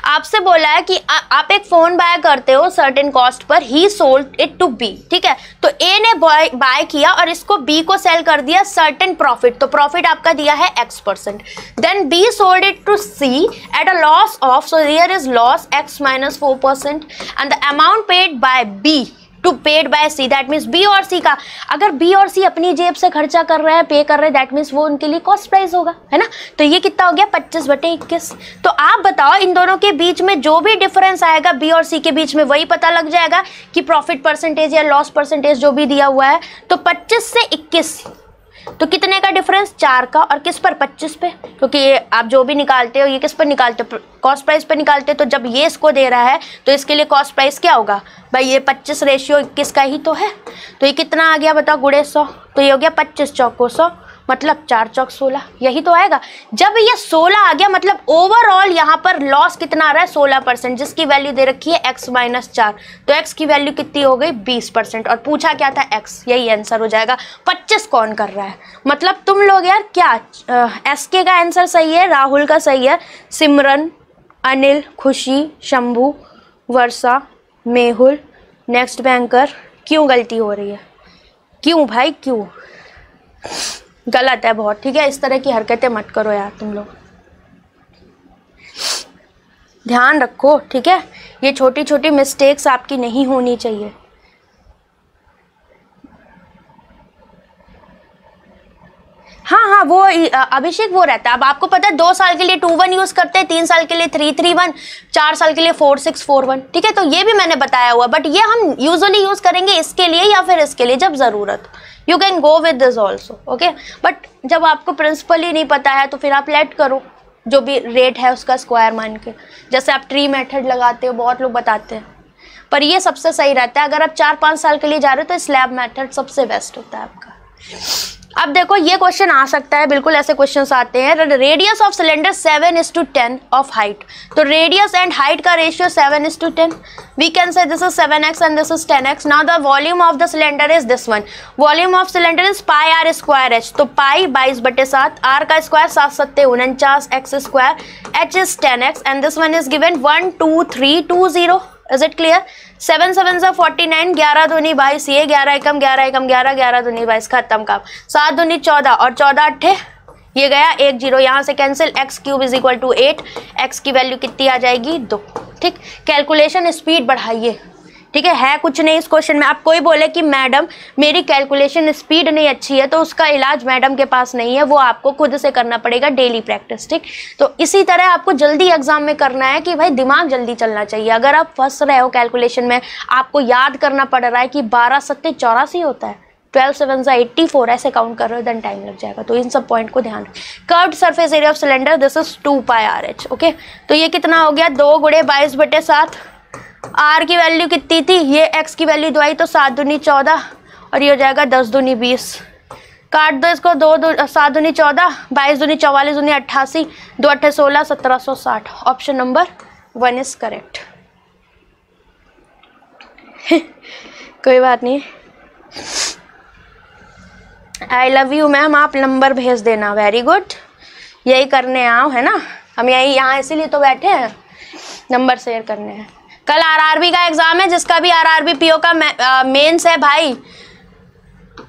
आपसे बोला है कि आप एक फोन बाय करते हो सर्टेन कॉस्ट पर, he sold it to B, ठीक है। तो ए ने बाय किया और इसको बी को सेल कर दिया सर्टेन प्रॉफिट, तो प्रॉफिट आपका दिया है X%, then B sold it to C at a loss of, so here is loss X - 4%, and the amount paid by B to paid by C, that means B और C का, अगर B और सी अपनी जेब से खर्चा कर रहे हैं, पे कर रहे हैं, दैट मीन्स वो उनके लिए कॉस्ट प्राइस होगा, है ना। तो ये कितना हो गया, 25/21। तो आप बताओ इन दोनों के बीच में जो भी डिफरेंस आएगा बी और सी के बीच में, वही पता लग जाएगा कि प्रॉफिट परसेंटेज या लॉस परसेंटेज जो भी दिया हुआ है। तो 25 से 21, तो कितने का डिफरेंस, 4 का, और किस पर, 25 पे, क्योंकि ये आप जो भी निकालते हो ये किस पर निकालते हो, कॉस्ट प्राइस पे निकालते हो। तो जब ये इसको दे रहा है तो इसके लिए कॉस्ट प्राइस क्या होगा भाई, ये 25/21 का ही तो है, तो ये कितना आ गया बताओ, गुणे 100, तो ये हो गया 25 चौको 100, मतलब 4 चौक 16, यही तो आएगा। जब ये 16 आ गया मतलब ओवरऑल यहाँ पर लॉस कितना आ रहा है, 16%, जिसकी वैल्यू दे रखी है X - 4, तो X की वैल्यू कितनी हो गई, 20%, और पूछा क्या था, X, यही आंसर हो जाएगा। 25 कौन कर रहा है, मतलब तुम लोग यार क्या, SK का आंसर सही है, राहुल का सही है, सिमरन, अनिल, खुशी, शंभू, वर्षा, मेहुल, नेक्स्ट बैंकर, क्यों गलती हो रही है, क्यों भाई, क्यों गलत है बहुत, ठीक है। इस तरह की हरकतें मत करो यार तुम लोग। ध्यान रखो, ठीक है, ये छोटी छोटी मिस्टेक्स आपकी नहीं होनी चाहिए। हाँ हाँ, वो अभिषेक वो रहता है। अब आपको पता है 2 साल के लिए 2-1 यूज करते हैं, 3 साल के लिए 3-3-1, 4 साल के लिए 4-6-4-1, ठीक है। तो ये भी मैंने बताया हुआ, बट ये हम यूजुअली यूज करेंगे इसके लिए या फिर इसके लिए जब जरूरत। You can go with this also, okay. But जब आपको प्रिंसिपल ही नहीं पता है तो फिर आप लेट करो, जो भी रेट है उसका स्क्वायर मान के। जैसे आप ट्री मेथड लगाते हो, बहुत लोग बताते हैं, पर ये सबसे सही रहता है। अगर आप 4-5 साल के लिए जा रहे हो तो स्लैब मेथड सबसे बेस्ट होता है आपका। अब देखो ये क्वेश्चन आ सकता है, बिल्कुल ऐसे क्वेश्चंस आते हैं। Radius of cylinder 7:10 of height. तो रेडियस एंड हाइट का ratio 7:10। We can say this is 7x and this is 10x। Now the volume of the cylinder is this one. Volume of cylinder is pi R square H. तो pi 22/7, R का square 7×7 x square, h is 10x and this one is given 12320। Is it clear? 7×7 = 49, 11×2 = 22, ये 11 एकम 11 एकम 11, 11×2 = 22, खत्म काम। 7×2 = 14 और 14×8 ये गया 1 0, यहाँ से कैंसिल। x³ = 8, x की वैल्यू कितनी आ जाएगी? 2। ठीक, कैलकुलेशन स्पीड बढ़ाइए, ठीक है कुछ नहीं इस क्वेश्चन में। आप कोई बोले कि मैडम मेरी कैलकुलेशन स्पीड नहीं अच्छी है, तो उसका इलाज मैडम के पास नहीं है, वो आपको खुद से करना पड़ेगा, डेली प्रैक्टिस। ठीक, तो इसी तरह आपको जल्दी एग्जाम में करना है कि भाई दिमाग जल्दी चलना चाहिए। अगर आप फंस रहे हो कैलकुलेशन में, आपको याद करना पड़ रहा है कि 12 7 84 होता है, 12 7 = 84, ऐसे काउंट कर रहे हो, देन टाइम लग जाएगा। तो इन सब पॉइंट को ध्यान रखें। Curved surface area of cylinder this is 2πRh, okay. तो ये कितना हो गया? 2 × 22/7। आर की वैल्यू कितनी थी? ये एक्स की वैल्यू दवाई, तो 7×2 = 14 और ये हो जाएगा 10×2 = 20। काट दो इसको, 7×2 = 14, 22×2 = 44, 2×2 = 88, 2×8 = 16, 1760। Option number 1 is correct. कोई बात नहीं, आई लव यू मैम, आप नंबर भेज देना। वेरी गुड, यही करने आओ, है ना, हम यहाँ इसीलिए तो बैठे हैं, नंबर शेयर करने हैं। कल आरआरबी का एग्जाम है, जिसका भी आरआरबी पीओ का मेंस है भाई,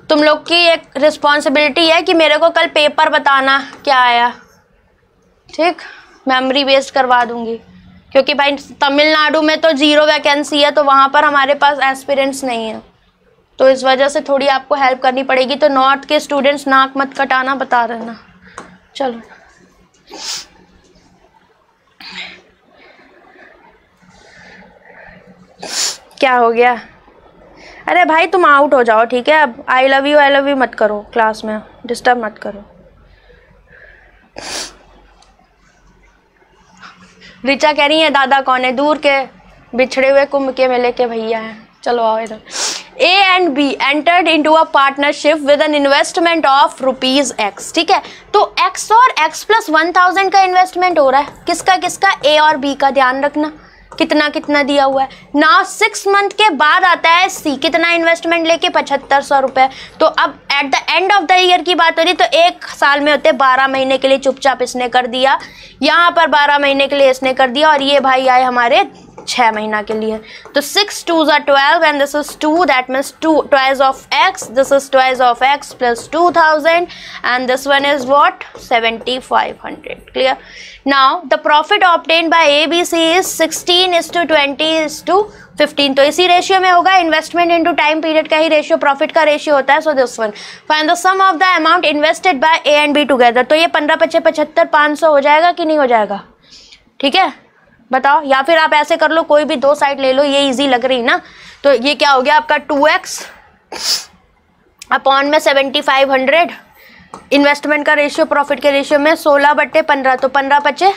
तुम लोग की एक रिस्पॉन्सिबिलिटी है कि मेरे को कल पेपर बताना क्या आया। ठीक, मेमोरी बेस्ड करवा दूंगी, क्योंकि भाई तमिलनाडु में तो 0 वैकेंसी है, तो वहां पर हमारे पास एस्पिरेंट्स नहीं है, तो इस वजह से थोड़ी आपको हेल्प करनी पड़ेगी। तो नॉर्थ के स्टूडेंट्स नाक मत कटाना, बता देना। चलो, क्या हो गया? अरे भाई तुम आउट हो जाओ, ठीक है। अब आई लव यू मत करो, क्लास में डिस्टर्ब मत करो। रिचा कह रही है दादा कौन है? दूर के बिछड़े हुए कुंभ के मेले के भैया हैं। चलो आओ इधर। A and B entered into a partnership with an investment of ₹X, ठीक है। तो X और X + 1000 का इन्वेस्टमेंट हो रहा है, किसका किसका? A और B का। ध्यान रखना कितना कितना दिया हुआ है ना। 6 मंथ के बाद आता है C, कितना इन्वेस्टमेंट लेके? 7500 रुपए। तो अब at the end of the year की बात हो रही, तो 1 साल में होते 12 महीने के लिए चुपचाप इसने कर दिया, यहाँ पर 12 महीने के लिए इसने कर दिया, और ये भाई आए हमारे 6 महीना के लिए। तो 6 2s are 12 and this is 2, that means 2 twice of x, this is twice of x plus 2000 and this one is what? 7500. Clear? Now the profit obtained by ABC is 16:20:15. तो इसी रेशियो में होगा, इन्वेस्टमेंट इनटू टाइम पीरियड का ही ratio profit का ratio होता है। So this one, find the sum of the amount invested by A and B together. तो ये 15×5 = 500 हो जाएगा कि नहीं हो जाएगा? ठीक है, बताओ। या फिर आप ऐसे कर लो, कोई भी 2 साइड ले लो, ये इजी लग रही ना। तो ये क्या हो गया आपका? 2x अपॉन में 7500, इन्वेस्टमेंट का रेशियो प्रॉफिट के रेशियो में 16/15, तो 15×5 =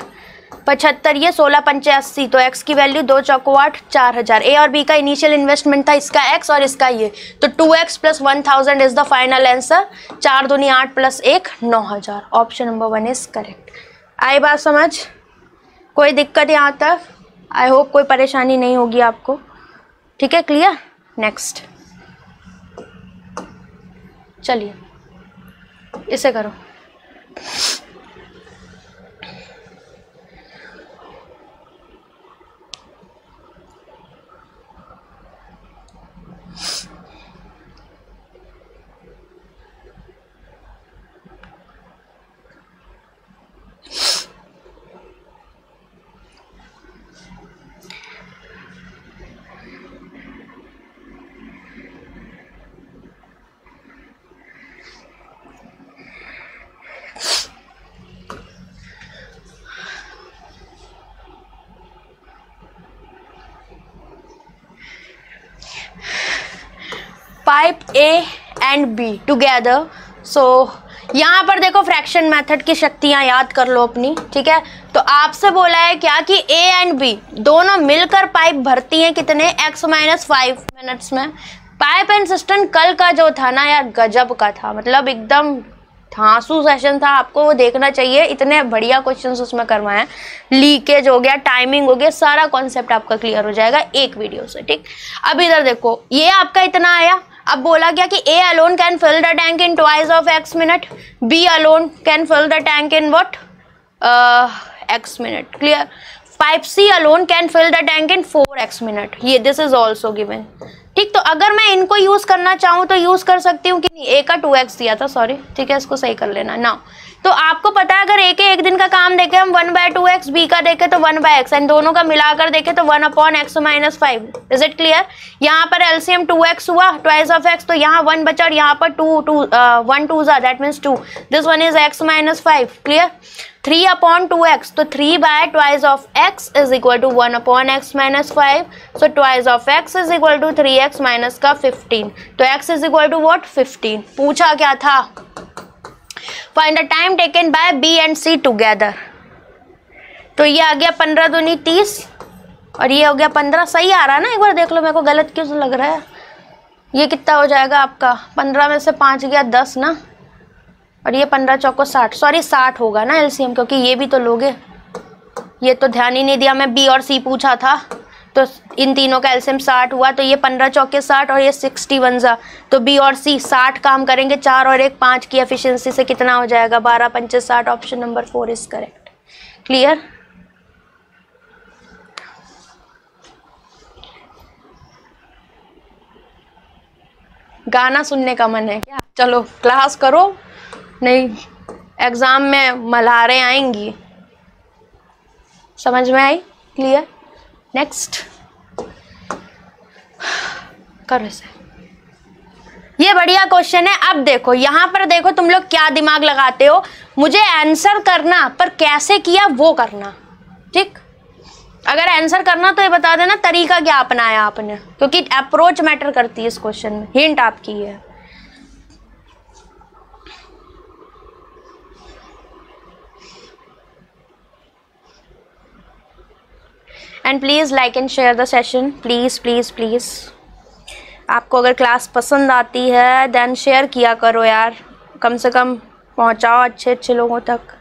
75, ये 16×5 = 80। तो x की वैल्यू 2 चौको 8, 4000। A और B का इनिशियल इन्वेस्टमेंट था, इसका x और इसका ये, तो 2x + 1000 is the final answer. 4×2 = 8 + 1 9000। Option number 1 is correct. आई बात समझ? कोई दिक्कत यहाँ तक? आई होप कोई परेशानी नहीं होगी आपको, ठीक है। क्लियर? नेक्स्ट, चलिए इसे करो। Pipe A and B together. So यहाँ पर देखो फ्रैक्शन मेथड की शक्तियाँ याद कर लो अपनी, ठीक है। तो आपसे बोला है क्या कि ए एंड बी दोनों मिलकर पाइप भरती हैं कितने, x - 5 मिनट्स में। पाइप एंड सिस्टम कल का जो था ना यार, गजब का था, मतलब एकदम धांसू सेशन था, आपको वो देखना चाहिए, इतने बढ़िया क्वेश्चंस उसमें करवाए हैं। लीकेज हो गया, टाइमिंग हो गया, सारा कॉन्सेप्ट आपका क्लियर हो जाएगा एक वीडियो से, ठीक। अब इधर देखो, ये आपका इतना आया। अब बोला गया कि A alone can fill the tank in twice of x minute, B alone can fill the tank in what x minute, clear। Pipe C alone can fill the tank in 4x minute, ये this is also given, ठीक। तो अगर मैं इनको use करना चाहूँ तो use कर सकती हूँ कि नहीं, A का 2x दिया था, सॉरी, ठीक है, इसको सही कर लेना ना। तो आपको पता है अगर A के एक दिन का काम देखे हम 1/2x, B का देखे तो 1/x, एंड दोनों का मिलाकर देखे तो 1/x - 5। Is it clear. यहाँ पर एलसीएम 2x हुआ, ट्वाइस ऑफ x, तो यहाँ 1 बचा और यहाँ पर 1 2 that means 2, this one is x - 5, clear. 3/2x, तो 3/2 of x is equal to 1/x - 5, so twice of x is equal to 3x minus का 15, तो x is equal to what 15। पूछा क्या था, find the time taken by B and C टुगेदर। तो ये आ गया 15 दूनी 30 और ये हो गया 15, सही आ रहा है ना, एक बार देख लो, मेरे को गलत क्यों लग रहा है। ये कितना हो जाएगा आपका, 15 में से 5 गया 10 ना, और ये 15 चौको 60, सॉरी 60 होगा ना एलसीएम, क्योंकि ये भी तो लोगे, ये तो ध्यान ही नहीं दिया, मैं B और C पूछा था, तो इन तीनों का एलसीएम 60 हुआ, तो ये 15 चौके 60 और ये 61 जा, तो B और C 60 काम करेंगे, 4 और 1 5 की एफिशिएंसी से कितना हो जाएगा, 12 पंचे 60, option number 4 is correct, clear. गाना सुनने का मन है क्या, चलो क्लास करो, नहीं एग्जाम में मल्हारें आएंगी, समझ में आई, क्लियर। नेक्स्ट करो इसे, ये बढ़िया क्वेश्चन है। अब देखो यहाँ पर देखो, तुम लोग क्या दिमाग लगाते हो, मुझे आंसर करना पर कैसे किया वो करना, ठीक। अगर आंसर करना तो ये बता देना तरीका क्या अपनाया आपने, क्योंकि अप्रोच मैटर करती है इस क्वेश्चन में, हिंट आपकी है। And please like and share the session, please please please. आपको अगर क्लास पसंद आती है देन शेयर किया करो यार, कम से कम पहुंचाओ अच्छे अच्छे लोगों तक।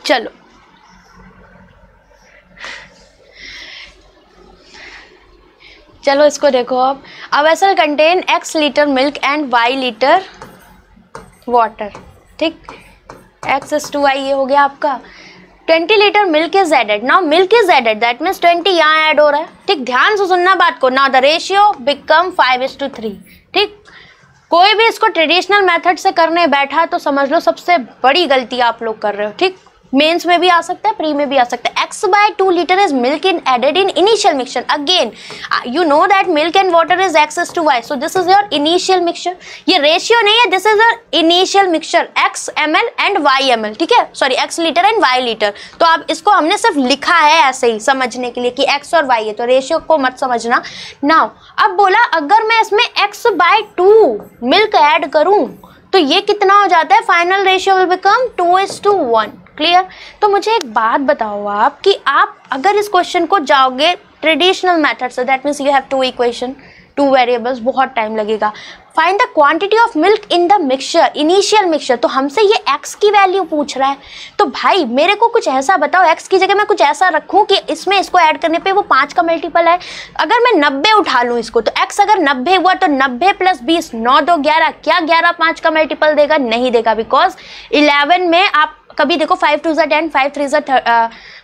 चलो चलो इसको देखो। अब a vessel contain x litre milk and y litre water, ठीक। x is to y, ये हो गया आपका 20 litre milk is added. Now milk is added, that means 20 यहाँ ऐड हो रहा है, ठीक। ध्यान से सुनना बात को। नाउ द रेशियो बिकम 5:3, ठीक। कोई भी इसको ट्रेडिशनल मेथड से करने बैठा तो समझ लो सबसे बड़ी गलती आप लोग कर रहे हो, ठीक। मेंस में भी आ सकता है, प्री में भी आ सकता है। x/2 litre is milk in added in initial mixture. Again you know that milk and water is x/y, so this is your initial mixture. ये रेशियो नहीं है, this is your initial mixture, x ml and y ml, ठीक है, sorry x litre and y litre. तो आप इसको हमने सिर्फ लिखा है ऐसे ही समझने के लिए कि x और y है, तो रेशियो को मत समझना। नाउ अब बोला अगर मैं इसमें x/2 मिल्क ऐड करूं तो ये कितना हो जाता है, final ratio will become 2:1, clear. तो मुझे एक बात बताओ आप कि आप अगर इस क्वेश्चन को जाओगे ट्रेडिशनल मेथड से, that means you have 2 equation 2 variables, बहुत टाइम लगेगा। Find the quantity of milk in the mixture, initial mixture, तो हमसे ये x की वैल्यू पूछ रहा है। तो भाई मेरे को कुछ ऐसा बताओ, x की जगह मैं कुछ ऐसा रखूं कि इसमें इसको ऐड करने पे वो 5 का मल्टीपल है। अगर मैं 90 उठा लूं इसको, तो x अगर 90 हुआ तो 90 + 20 9 2 11, क्या 11 5 का मल्टीपल देगा? नहीं देगा, बिकॉज 11 में आप कभी देखो 5 2 10, 5 3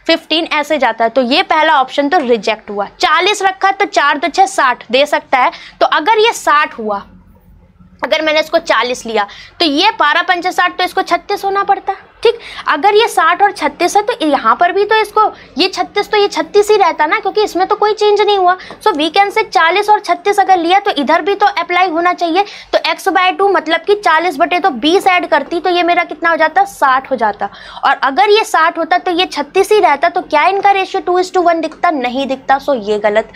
15 ऐसे जाता है, तो ये पहला ऑप्शन तो रिजेक्ट हुआ। 40 रखा तो 4 2 6 60 दे सकता है। तो अगर ये 60 हुआ, अगर मैंने इसको 40 लिया तो ये 12 पंचे 60, तो इसको 36 होना पड़ता, ठीक। ठीक। अगर ये 60 और 36 है तो यहाँ पर भी तो इसको ये 36 तो ये 36 ही रहता ना, क्योंकि इसमें तो कोई चेंज नहीं हुआ। सो वी कैन से 40 और 36 अगर लिया तो इधर भी तो अप्लाई होना चाहिए। तो x/2 मतलब कि 40/20 ऐड करती तो ये मेरा कितना हो जाता, 60 हो जाता। और अगर ये 60 होता तो ये 36 ही रहता। तो क्या इनका रेशियो 2:1 दिखता, नहीं दिखता। सो ये गलत।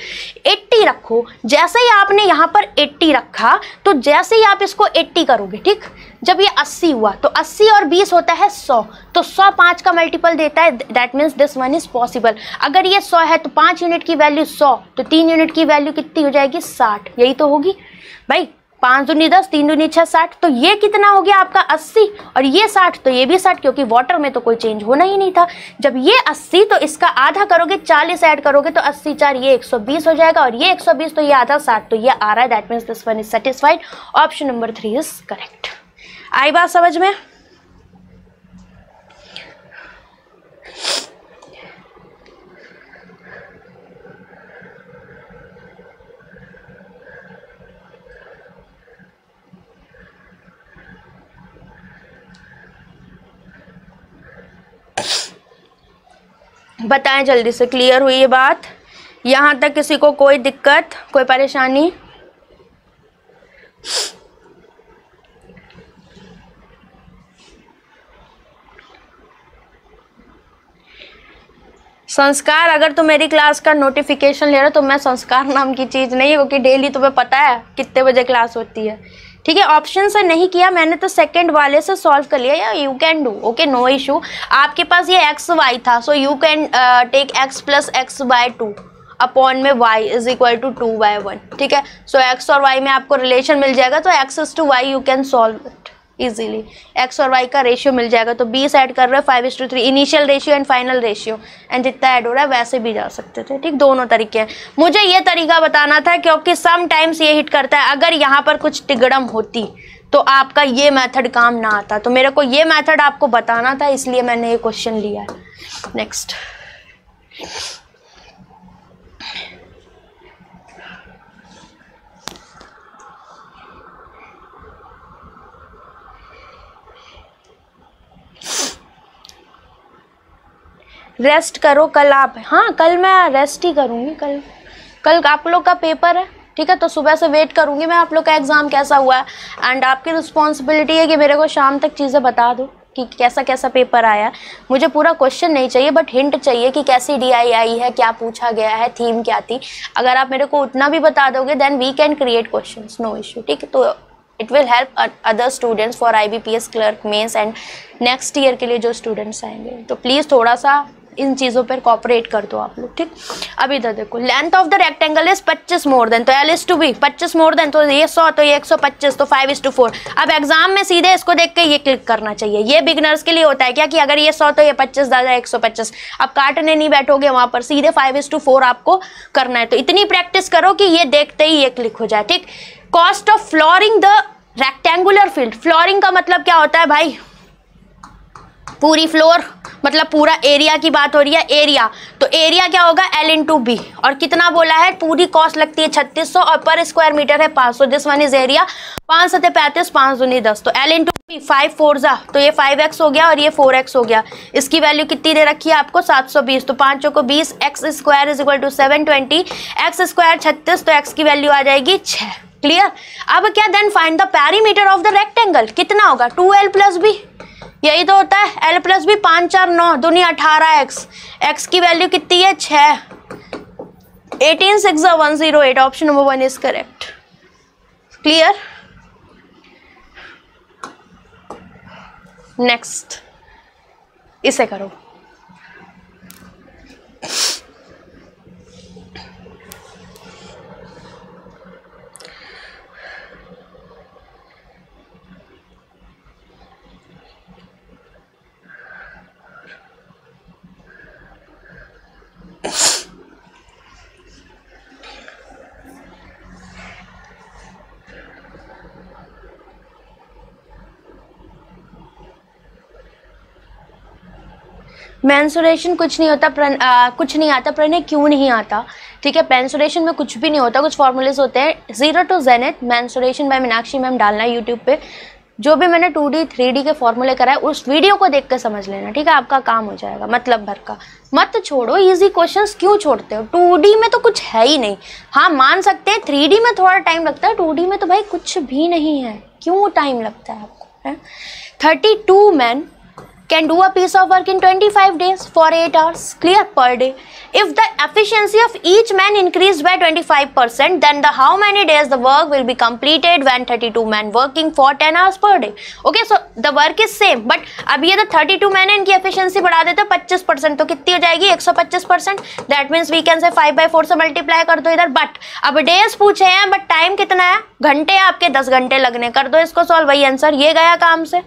80 रखो, जैसे ही आपने यहाँ पर 80 रखा तो जैसे ही आप इसको 80 करोगे, ठीक, जब ये 80 हुआ तो 80 और 20 होता है 100, तो 100 5 का मल्टीपल देता है, that means this one is possible. अगर ये 100 है तो 5 यूनिट की वैल्यू 100, तो 3 यूनिट की वैल्यू कितनी हो जाएगी, 60। यही तो होगी भाई, 5 दूनी 10, 3 दूनी 6, 60। तो ये कितना हो गया आपका 80 और ये 60, तो ये भी 60, क्योंकि वाटर में तो कोई चेंज होना ही नहीं था। जब ये 80 तो इसका आधा करोगे, 40 ऐड करोगे तो 80 4 ये 120 हो जाएगा, और ये 120 तो ये आधा 60, तो ये आ रहा है, that means this one is satisfied. Option number 3 is correct. आई बात समझ में? बताएं जल्दी से, क्लियर हुई ये बात? यहां तक किसी को कोई दिक्कत, कोई परेशानी? संस्कार, अगर तुम मेरी क्लास का नोटिफिकेशन ले रहे हो तो मैं संस्कार नाम की चीज़ नहीं है, क्योंकि डेली तुम्हें पता है कितने बजे क्लास होती है, ठीक है। ऑप्शन से नहीं किया मैंने, तो सेकंड वाले से सॉल्व कर लिया, या you can do, okay, no issue. आपके पास ये एक्स वाई था, so you can take x + x/2 upon में y इज इक्वल टू 2/1, ठीक है। सो x और y में आपको रिलेशन मिल जाएगा, तो x/y you can solve it easily. x और y का रेशियो मिल जाएगा, तो 20 ऐड कर रहे हो, 5:3 initial ratio and final ratio, and जितना ऐड हो रहा है वैसे भी जा सकते थे, ठीक। दोनों तरीके हैं। मुझे ये तरीका बताना था क्योंकि सम टाइम्स ये हिट करता है। अगर यहाँ पर कुछ तिगड़म होती तो आपका ये मेथड काम ना आता, तो मेरे को ये मेथड आपको बताना था, इसलिए मैंने ये क्वेश्चन लिया है। नेक्स्ट, रेस्ट करो कल आप। हाँ, कल मैं रेस्ट ही करूँगी। कल आप लोग का पेपर है, ठीक है, तो सुबह से वेट करूँगी मैं आप लोग का एग्ज़ाम कैसा हुआ है। एंड आपकी रिस्पॉन्सिबिलिटी है कि मेरे को शाम तक चीज़ें बता दो कि कैसा कैसा पेपर आया। मुझे पूरा क्वेश्चन नहीं चाहिए, बट हिंट चाहिए कि कैसी DI आई है, क्या पूछा गया है, थीम क्या थी। अगर आप मेरे को उतना भी बता दोगे then we can create questions, no issue, ठीक है। तो it will help other students for IBPS clerk mains and next year के लिए जो स्टूडेंट्स आएंगे। तो प्लीज़ थोड़ा सा इन चीज़ों पर कॉपरेट कर दो आप लोग, ठीक। अब इधर देखो, length of the rectangle is 25 more than, तो L/B 25 मोर देन, तो ये 100, तो ये 125, तो 5:4। अब एग्जाम में सीधे इसको देख के ये क्लिक करना चाहिए। ये बिगनर्स के लिए होता है क्या कि अगर ये 100 तो ये 25 ज़्यादा 125। अब काटने नहीं बैठोगे वहाँ पर, सीधे 5:4 आपको करना है। तो इतनी प्रैक्टिस करो कि ये देखते ही ये क्लिक हो जाए, ठीक। Cost of flooring the rectangular field. Flooring का मतलब क्या होता है भाई? पूरी फ्लोर, मतलब पूरा एरिया की बात हो रही है, एरिया। तो एरिया क्या होगा, L/B। और कितना बोला है, पूरी कॉस्ट लगती है 3600 और पर स्क्वायर मीटर है 500। This one is area. 5 × 35, 5 दूनी 10, तो L/B 5 4 जा, तो ये 5x हो गया और ये 4x हो गया। इसकी वैल्यू कितनी दे रखी है आपको, 720, तो 5 को 20, x² = 720, x² 36, तो x की वैल्यू आ जाएगी 6। क्लियर? अब क्या, then find the perimeter of the rectangle. कितना होगा, 2L + B, यही तो होता है। L+B 5 4 9 दूनी 18x, x की वैल्यू कितनी है 6, 18 6 108। Option number 1 is correct. Clear? Next, इसे करो। मेंसुरेशन कुछ नहीं होता, कुछ नहीं आता। प्रणय क्यों नहीं आता? ठीक है, मेंसुरेशन में कुछ भी नहीं होता, कुछ फॉर्मूलेस होते हैं। 0 to zenith mensuration by Meenakshi ma'am डालना है यूट्यूब पे, जो भी मैंने 2D 3D के फॉर्मूले कराए उस वीडियो को देख के समझ लेना, ठीक है, आपका काम हो जाएगा। मतलब भर का मत छोड़ो, इजी क्वेश्चंस क्यों छोड़ते हो? 2D में तो कुछ है ही नहीं। हाँ मान सकते हैं 3D में थोड़ा टाइम लगता है, 2D में तो भाई कुछ भी नहीं है, क्यों टाइम लगता है आपको, है? 32 men can do a piece of work in 25 days for 8 hours, clear, per day. If the efficiency of each man increased by 25%, then how many days the work will be completed when 32 men working for 10 hours per day? Okay, so the work is same, but अब ये तो 32 men है, इनकी efficiency बढ़ा देते 25%, तो कितनी हो जाएगी? 125%. That means we can say 5/4 से multiply कर दो इधर. But अब days पूछे हैं, but time कितना है? घंटे आपके 10 घंटे लगने, कर दो इसको सॉल्व, वही आंसर, ये गया काम से,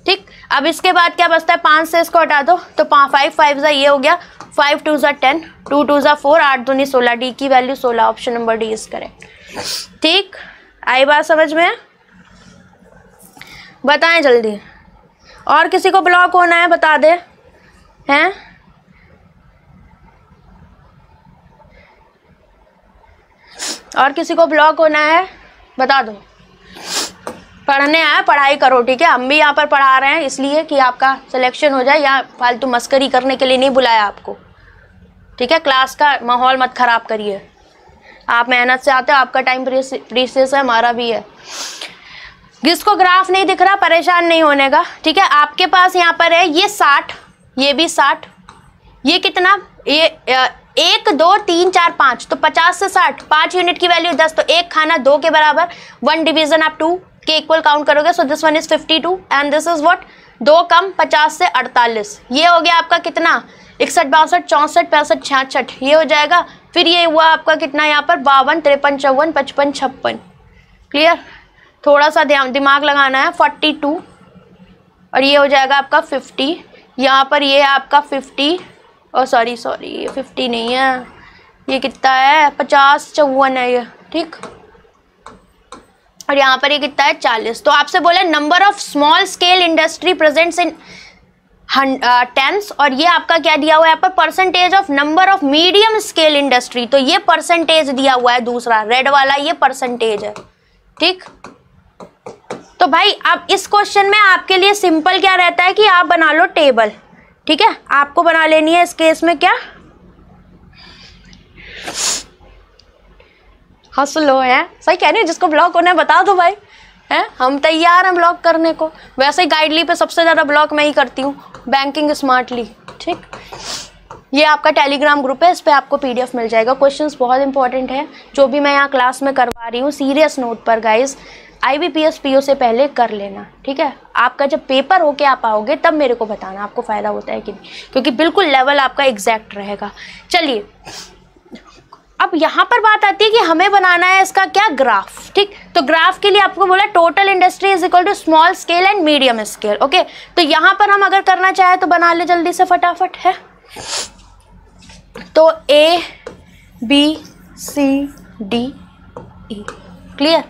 ठीक। अब इसके बाद क्या बचता है? 5 से इसको हटा दो तो 5 5 ये हो गया, 5 2 10, 2 2 4, 8 दूनी 16, डी की value 16, option number D is correct, ठीक। आई बात समझ में? बताएं जल्दी, और किसी को ब्लॉक होना है बता दे, हैं? और किसी को ब्लॉक होना है बता दो। पढ़ने आया, पढ़ाई करो, ठीक है। हम भी यहाँ पर पढ़ा रहे हैं इसलिए कि आपका सिलेक्शन हो जाए, या फालतू मस्करी करने के लिए नहीं बुलाया आपको, ठीक है। क्लास का माहौल मत खराब करिए, आप मेहनत से आते हो, आपका टाइम प्रीशियस है, हमारा भी है। जिसको ग्राफ नहीं दिख रहा परेशान नहीं होने का, ठीक है। आपके पास यहाँ पर है ये 60, ये भी 60, ये कितना, ये 1 2 3 4 5, तो 50 से 60, 5 यूनिट की वैल्यू 10, तो एक खाना 2 के बराबर, 1 डिवीजन आप 2 के इक्वल काउंट करोगे, सो this one is 52 and this is what, 2 कम 50 से 48, ये हो गया आपका कितना, 61 62 64 65 66, ये हो जाएगा। फिर ये हुआ आपका कितना यहाँ पर, 52 53 54 55 56, क्लियर। थोड़ा सा दिमाग लगाना है, 42 और ये हो जाएगा आपका 50, यहाँ पर ये आपका 50, और सॉरी ये 50 नहीं है, ये कितना है, 50 54 है ये, ठीक। और यहाँ पर ये कितना है, 40। तो आपसे बोले number of small scale industry presents in tense, और ये आपका क्या दिया हुआ है यहाँ पर, percentage of number of medium scale industry, तो ये परसेंटेज दिया हुआ है, दूसरा रेड वाला ये परसेंटेज है, ठीक। तो भाई अब इस क्वेश्चन में आपके लिए सिंपल क्या रहता है कि आप बना लो टेबल, ठीक है। आपको बना लेनी है इस केस में क्या, हंस लो, है सही कह रही है, जिसको ब्लॉक होना है बता दो भाई, है हम तैयार हैं ब्लॉक करने को। वैसे ही गाइडली पे सबसे ज़्यादा ब्लॉक मैं ही करती हूँ, बैंकिंग स्मार्टली, ठीक। ये आपका टेलीग्राम ग्रुप है, इस पे आपको PDF मिल जाएगा। क्वेश्चंस बहुत इंपॉर्टेंट है, जो भी मैं यहाँ क्लास में करवा रही हूँ, सीरियस नोट पर गाइज, IBPS PO से पहले कर लेना, ठीक है। आपका जब पेपर होके आप आओगे तब मेरे को बताना आपको फ़ायदा होता है कि नहीं, क्योंकि बिल्कुल लेवल आपका एग्जैक्ट रहेगा। चलिए अब यहाँ पर बात आती है कि हमें बनाना है इसका क्या, ग्राफ, ठीक। तो ग्राफ के लिए आपको बोला total industry is equal to small scale and medium scale, okay. तो यहाँ पर हम अगर करना चाहे तो बना ले जल्दी से फटाफट, है। तो A B C D E, clear.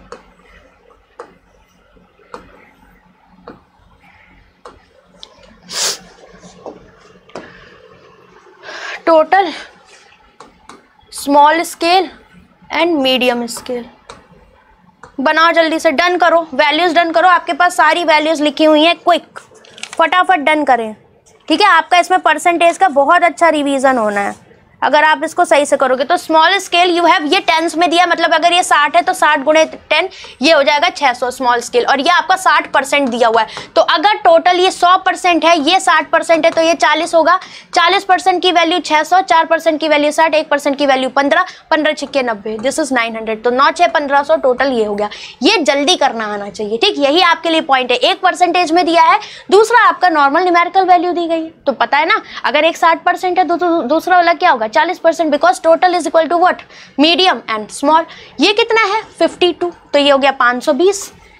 Total small scale and medium scale बनाओ, जल्दी से डन करो, वैल्यूज डन करो। आपके पास सारी वैल्यूज लिखी हुई हैं, क्विक फटाफट डन करें, ठीक है। आपका इसमें परसेंटेज का बहुत अच्छा रिवीजन होना है अगर आप इसको सही से करोगे। तो स्मॉल स्केल यू हैव, ये टेंस में दिया, मतलब अगर ये 60 है तो 60 गुणे 10 ये हो जाएगा 600 स्मॉल स्केल, और ये आपका 60% दिया हुआ है। तो अगर टोटल ये 100% है, ये 60% है, तो ये 40 होगा। 40% की वैल्यू 600, 4% की वैल्यू 60, 1% की वैल्यू 15, 15 छिक्के 90, दिस इज 900, तो 9 6 1500 टोटल ये हो गया। ये जल्दी करना आना चाहिए, ठीक। यही आपके लिए पॉइंट है। एक परसेंटेज में दिया है, दूसरा आपका नॉर्मल न्यूमेरिकल वैल्यू दी गई है, तो पता है ना, अगर एक 60% है तो दूसरा वाला क्या होगा, 40%, because total is equal to what, medium and small. ये कितना है 52, तो ये हो गया 520,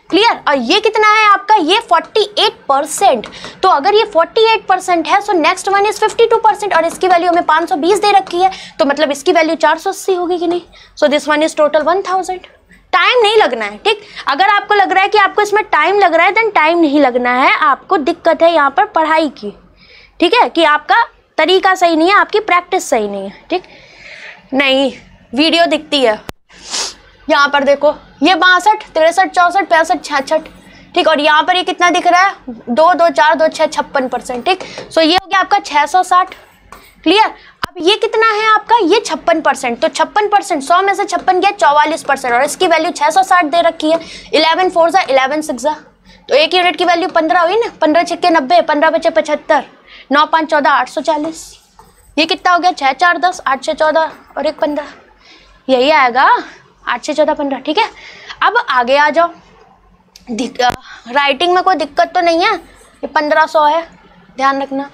क्लियर। और ये कितना है आपका, ये 48%, तो अगर ये 48% है, सो नेक्स्ट वन इज 52%, और इसकी वैल्यू हमें 520 दे रखी है, तो मतलब इसकी वैल्यू 480 होगी कि नहीं। सो this one is total 1000। Time नहीं लगना है, ठीक। अगर आपको लग रहा है कि आपको इसमें टाइम लग रहा है, देन टाइम नहीं लगना है, आपको दिक्कत है यहाँ पर पढ़ाई की, ठीक है, कि आपका तरीका सही नहीं है, आपकी प्रैक्टिस सही नहीं है, ठीक। नहीं, वीडियो दिखती है यहाँ पर, देखो ये 62 63 64 65 66, ठीक, और यहाँ पर ये कितना दिख रहा है, 2 2 4 2 6 56%। ठीक, सो ये हो गया आपका 660। क्लियर। अब ये कितना है आपका, ये 56%, तो 56%, 100 में से 56 गया 44%, और इसकी वैल्यू 660 दे रखी है। 11 4 जा 11 6 जा, तो 1 यूनिट की वैल्यू 15 हुई ना, 15 छक्के 90, 15 बचे 75, 9 5 14 840। ये कितना हो गया, 6 4 10, 8 6 14 और 1 15, यही आएगा 8 6 14 15। ठीक है, अब आगे आ जाओ। राइटिंग में कोई दिक्कत तो नहीं है, ये 1500 है, ध्यान रखना।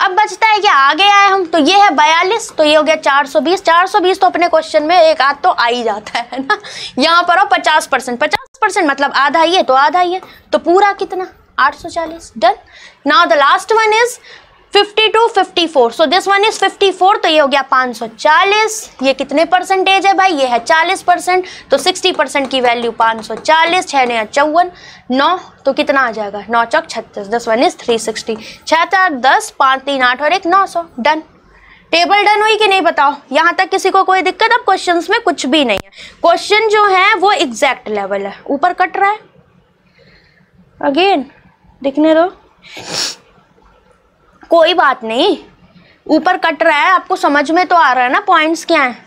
अब बचता है कि आगे आए हम, तो ये है 42, तो ये हो गया 420। 420 तो अपने क्वेश्चन में एक आध तो आ ही जाता है ना। यहाँ पर हो 50%, 50% मतलब आधा ही है, तो आधा ही है, तो पूरा कितना 840। Done. Now the last one is 52 54, so this one is 54, तो ये हो गया 540। ये कितने परसेंटेज है भाई, ये है 40%, तो 60% की वैल्यू 540, 6 9 54, 9, तो कितना आ जाएगा, 9 चौक 36, दिस वन इज 360, 6 4 10 5 3 8 और 1 900। डन। टेबल डन हुई कि नहीं बताओ, यहाँ तक किसी को कोई दिक्कत? अब क्वेश्चंस में कुछ भी नहीं है, क्वेश्चन जो है वो एग्जैक्ट लेवल है। ऊपर कट रहा है, अगेन दिखने दो, कोई बात नहीं, ऊपर कट रहा है, आपको समझ में तो आ रहा है ना पॉइंट्स क्या हैं।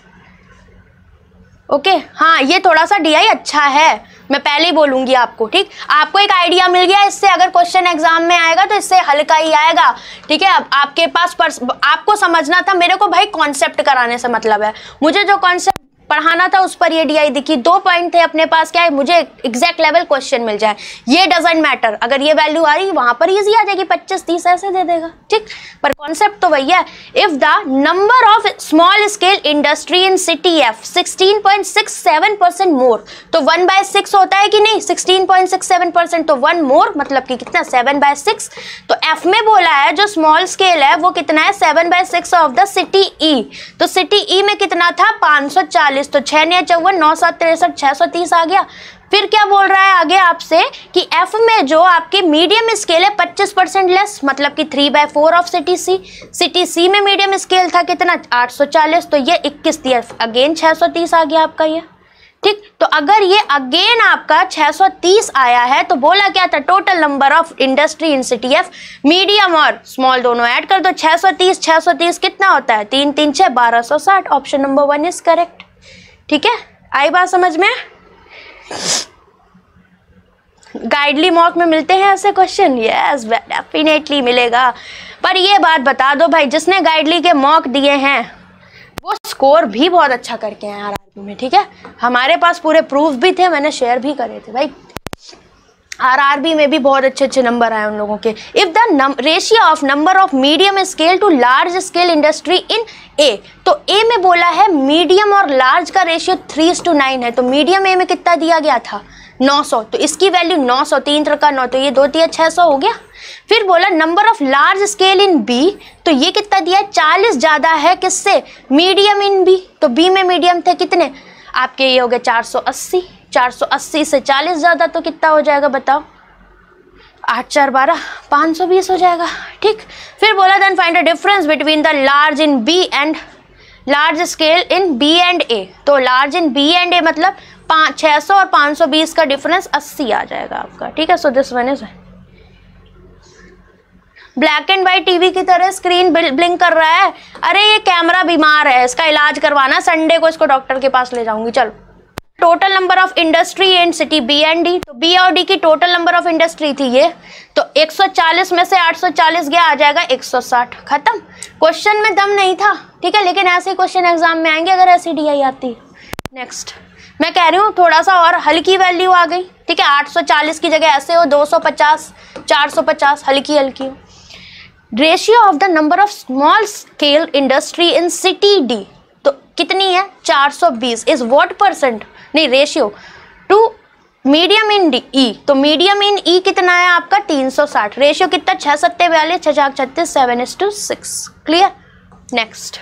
ओके, हाँ ये थोड़ा सा DI अच्छा है, मैं पहले ही बोलूंगी आपको। ठीक, आपको एक आइडिया मिल गया इससे, अगर क्वेश्चन एग्जाम में आएगा तो इससे हल्का ही आएगा। ठीक है, अब आपके पास आपको समझना था, मेरे को भाई कॉन्सेप्ट कराने से मतलब है, मुझे जो कॉन्सेप्ट पढ़ाना था उस पर ये DI दिखी। 2 पॉइंट थे अपने पास, क्या है, मुझे एग्जैक्ट लेवल क्वेश्चन मिल जाए, ये डजंट मैटर, अगर ये वैल्यू आ रही वहां पर इजी आ जाएगी, 25 30 ऐसे दे देगा। ठीक, पर कॉन्सेप्ट तो वही है। If the number of small scale industry in city F 16.67% मोर, तो 1/6 होता है कि नहीं, 16.67%, तो 1 मोर मतलब कि कितना, 7/6। तो F में बोला है जो स्मॉल स्केल है वो कितना है, 7/6 ऑफ द सिटी E, तो सिटी E में कितना था 540, तो 6 9 54 9 7 63 630 आ गया। फिर क्या बोल रहा है आगे आपसे कि F में जो आपके मीडियम स्केल है 25% लेस, मतलब कि 3/4 of city C। City C में मीडियम स्केल था कितना 840, तो ये 21 दिया, अगेन 630 आ गया आपका ये। ठीक, तो अगर ये अगेन आपका 630 आया है तो बोला क्या था, total number of industry in city F, medium और स्मॉल दोनों ऐड कर दो, 630 630 कितना होता है, 3 3 6 1260। Option number 1 is correct. ठीक है, आई बात समझ में? गाइडली मॉक में मिलते हैं ऐसे क्वेश्चन? यस डेफिनेटली मिलेगा। पर ये बात बता दो भाई, जिसने गाइडली के मॉक दिए हैं वो स्कोर भी बहुत अच्छा करके हैं RRB में। ठीक है, हमारे पास पूरे प्रूफ भी थे, मैंने शेयर भी करे थे भाई। RRB में भी बहुत अच्छे अच्छे नंबर आए उन लोगों के। If the ratio of number of medium scale to large scale industry in A, तो A में बोला है मीडियम और लार्ज का रेशियो 3:9 है, तो मीडियम A में कितना दिया गया था 900, तो इसकी वैल्यू 900, 3 3 9, तो ये 2 3 600 हो गया। फिर बोला number of large scale in B, तो ये कितना दिया है 40 ज्यादा है किससे, मीडियम इन B, तो B में मीडियम थे कितने आपके, ये हो गए 480, 480 से 40 ज्यादा तो कितना हो जाएगा बताओ, 8 4 12 520 हो जाएगा। ठीक, फिर बोला then find the difference between the large in B and large scale in B and A, तो large in B and A मतलब 600 और 520 का डिफरेंस 80 आ जाएगा आपका। ठीक है, so this one is black and white TV की तरह स्क्रीन ब्लिंक कर रहा है। अरे ये कैमरा बीमार है, इसका इलाज करवाना, संडे को इसको डॉक्टर के पास ले जाऊंगी। चलो, total number of industry in city B and D, तो B और D की टोटल नंबर ऑफ इंडस्ट्री थी ये, तो 140 में से 840 गया, आ जाएगा 160। खत्म, क्वेश्चन में दम नहीं था। ठीक है, लेकिन ऐसे क्वेश्चन एग्जाम में आएंगे अगर ऐसी DI आती। नेक्स्ट, मैं कह रही हूँ थोड़ा सा और हल्की वैल्यू आ गई। ठीक है, 840 की जगह ऐसे हो 250 450, हल्की हल्की हो। Ratio of the number of small scale industry in city D, तो कितनी है 420, इज व्हाट परसेंट, नहीं ratio two medium in E, तो मीडियम इन E कितना है आपका 360, रेशियो कितना 6 7 42 6 4 36 7:6। क्लियर। नेक्स्ट,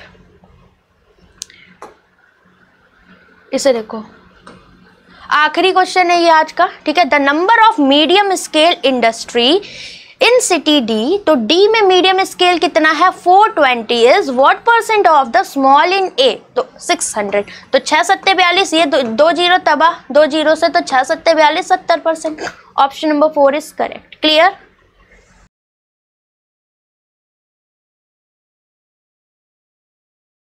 इसे देखो, आखिरी क्वेश्चन है ये आज का। ठीक है, the number of medium scale industry in city D, तो डी में मीडियम स्केल कितना है 420 is what percent of the small in A, तो 600, तो 6 सत्ते 42, ये दो जीरो तबाह, 2 जीरो से, तो 6 सत्ते 42 70%। Option number 4 is correct. Clear?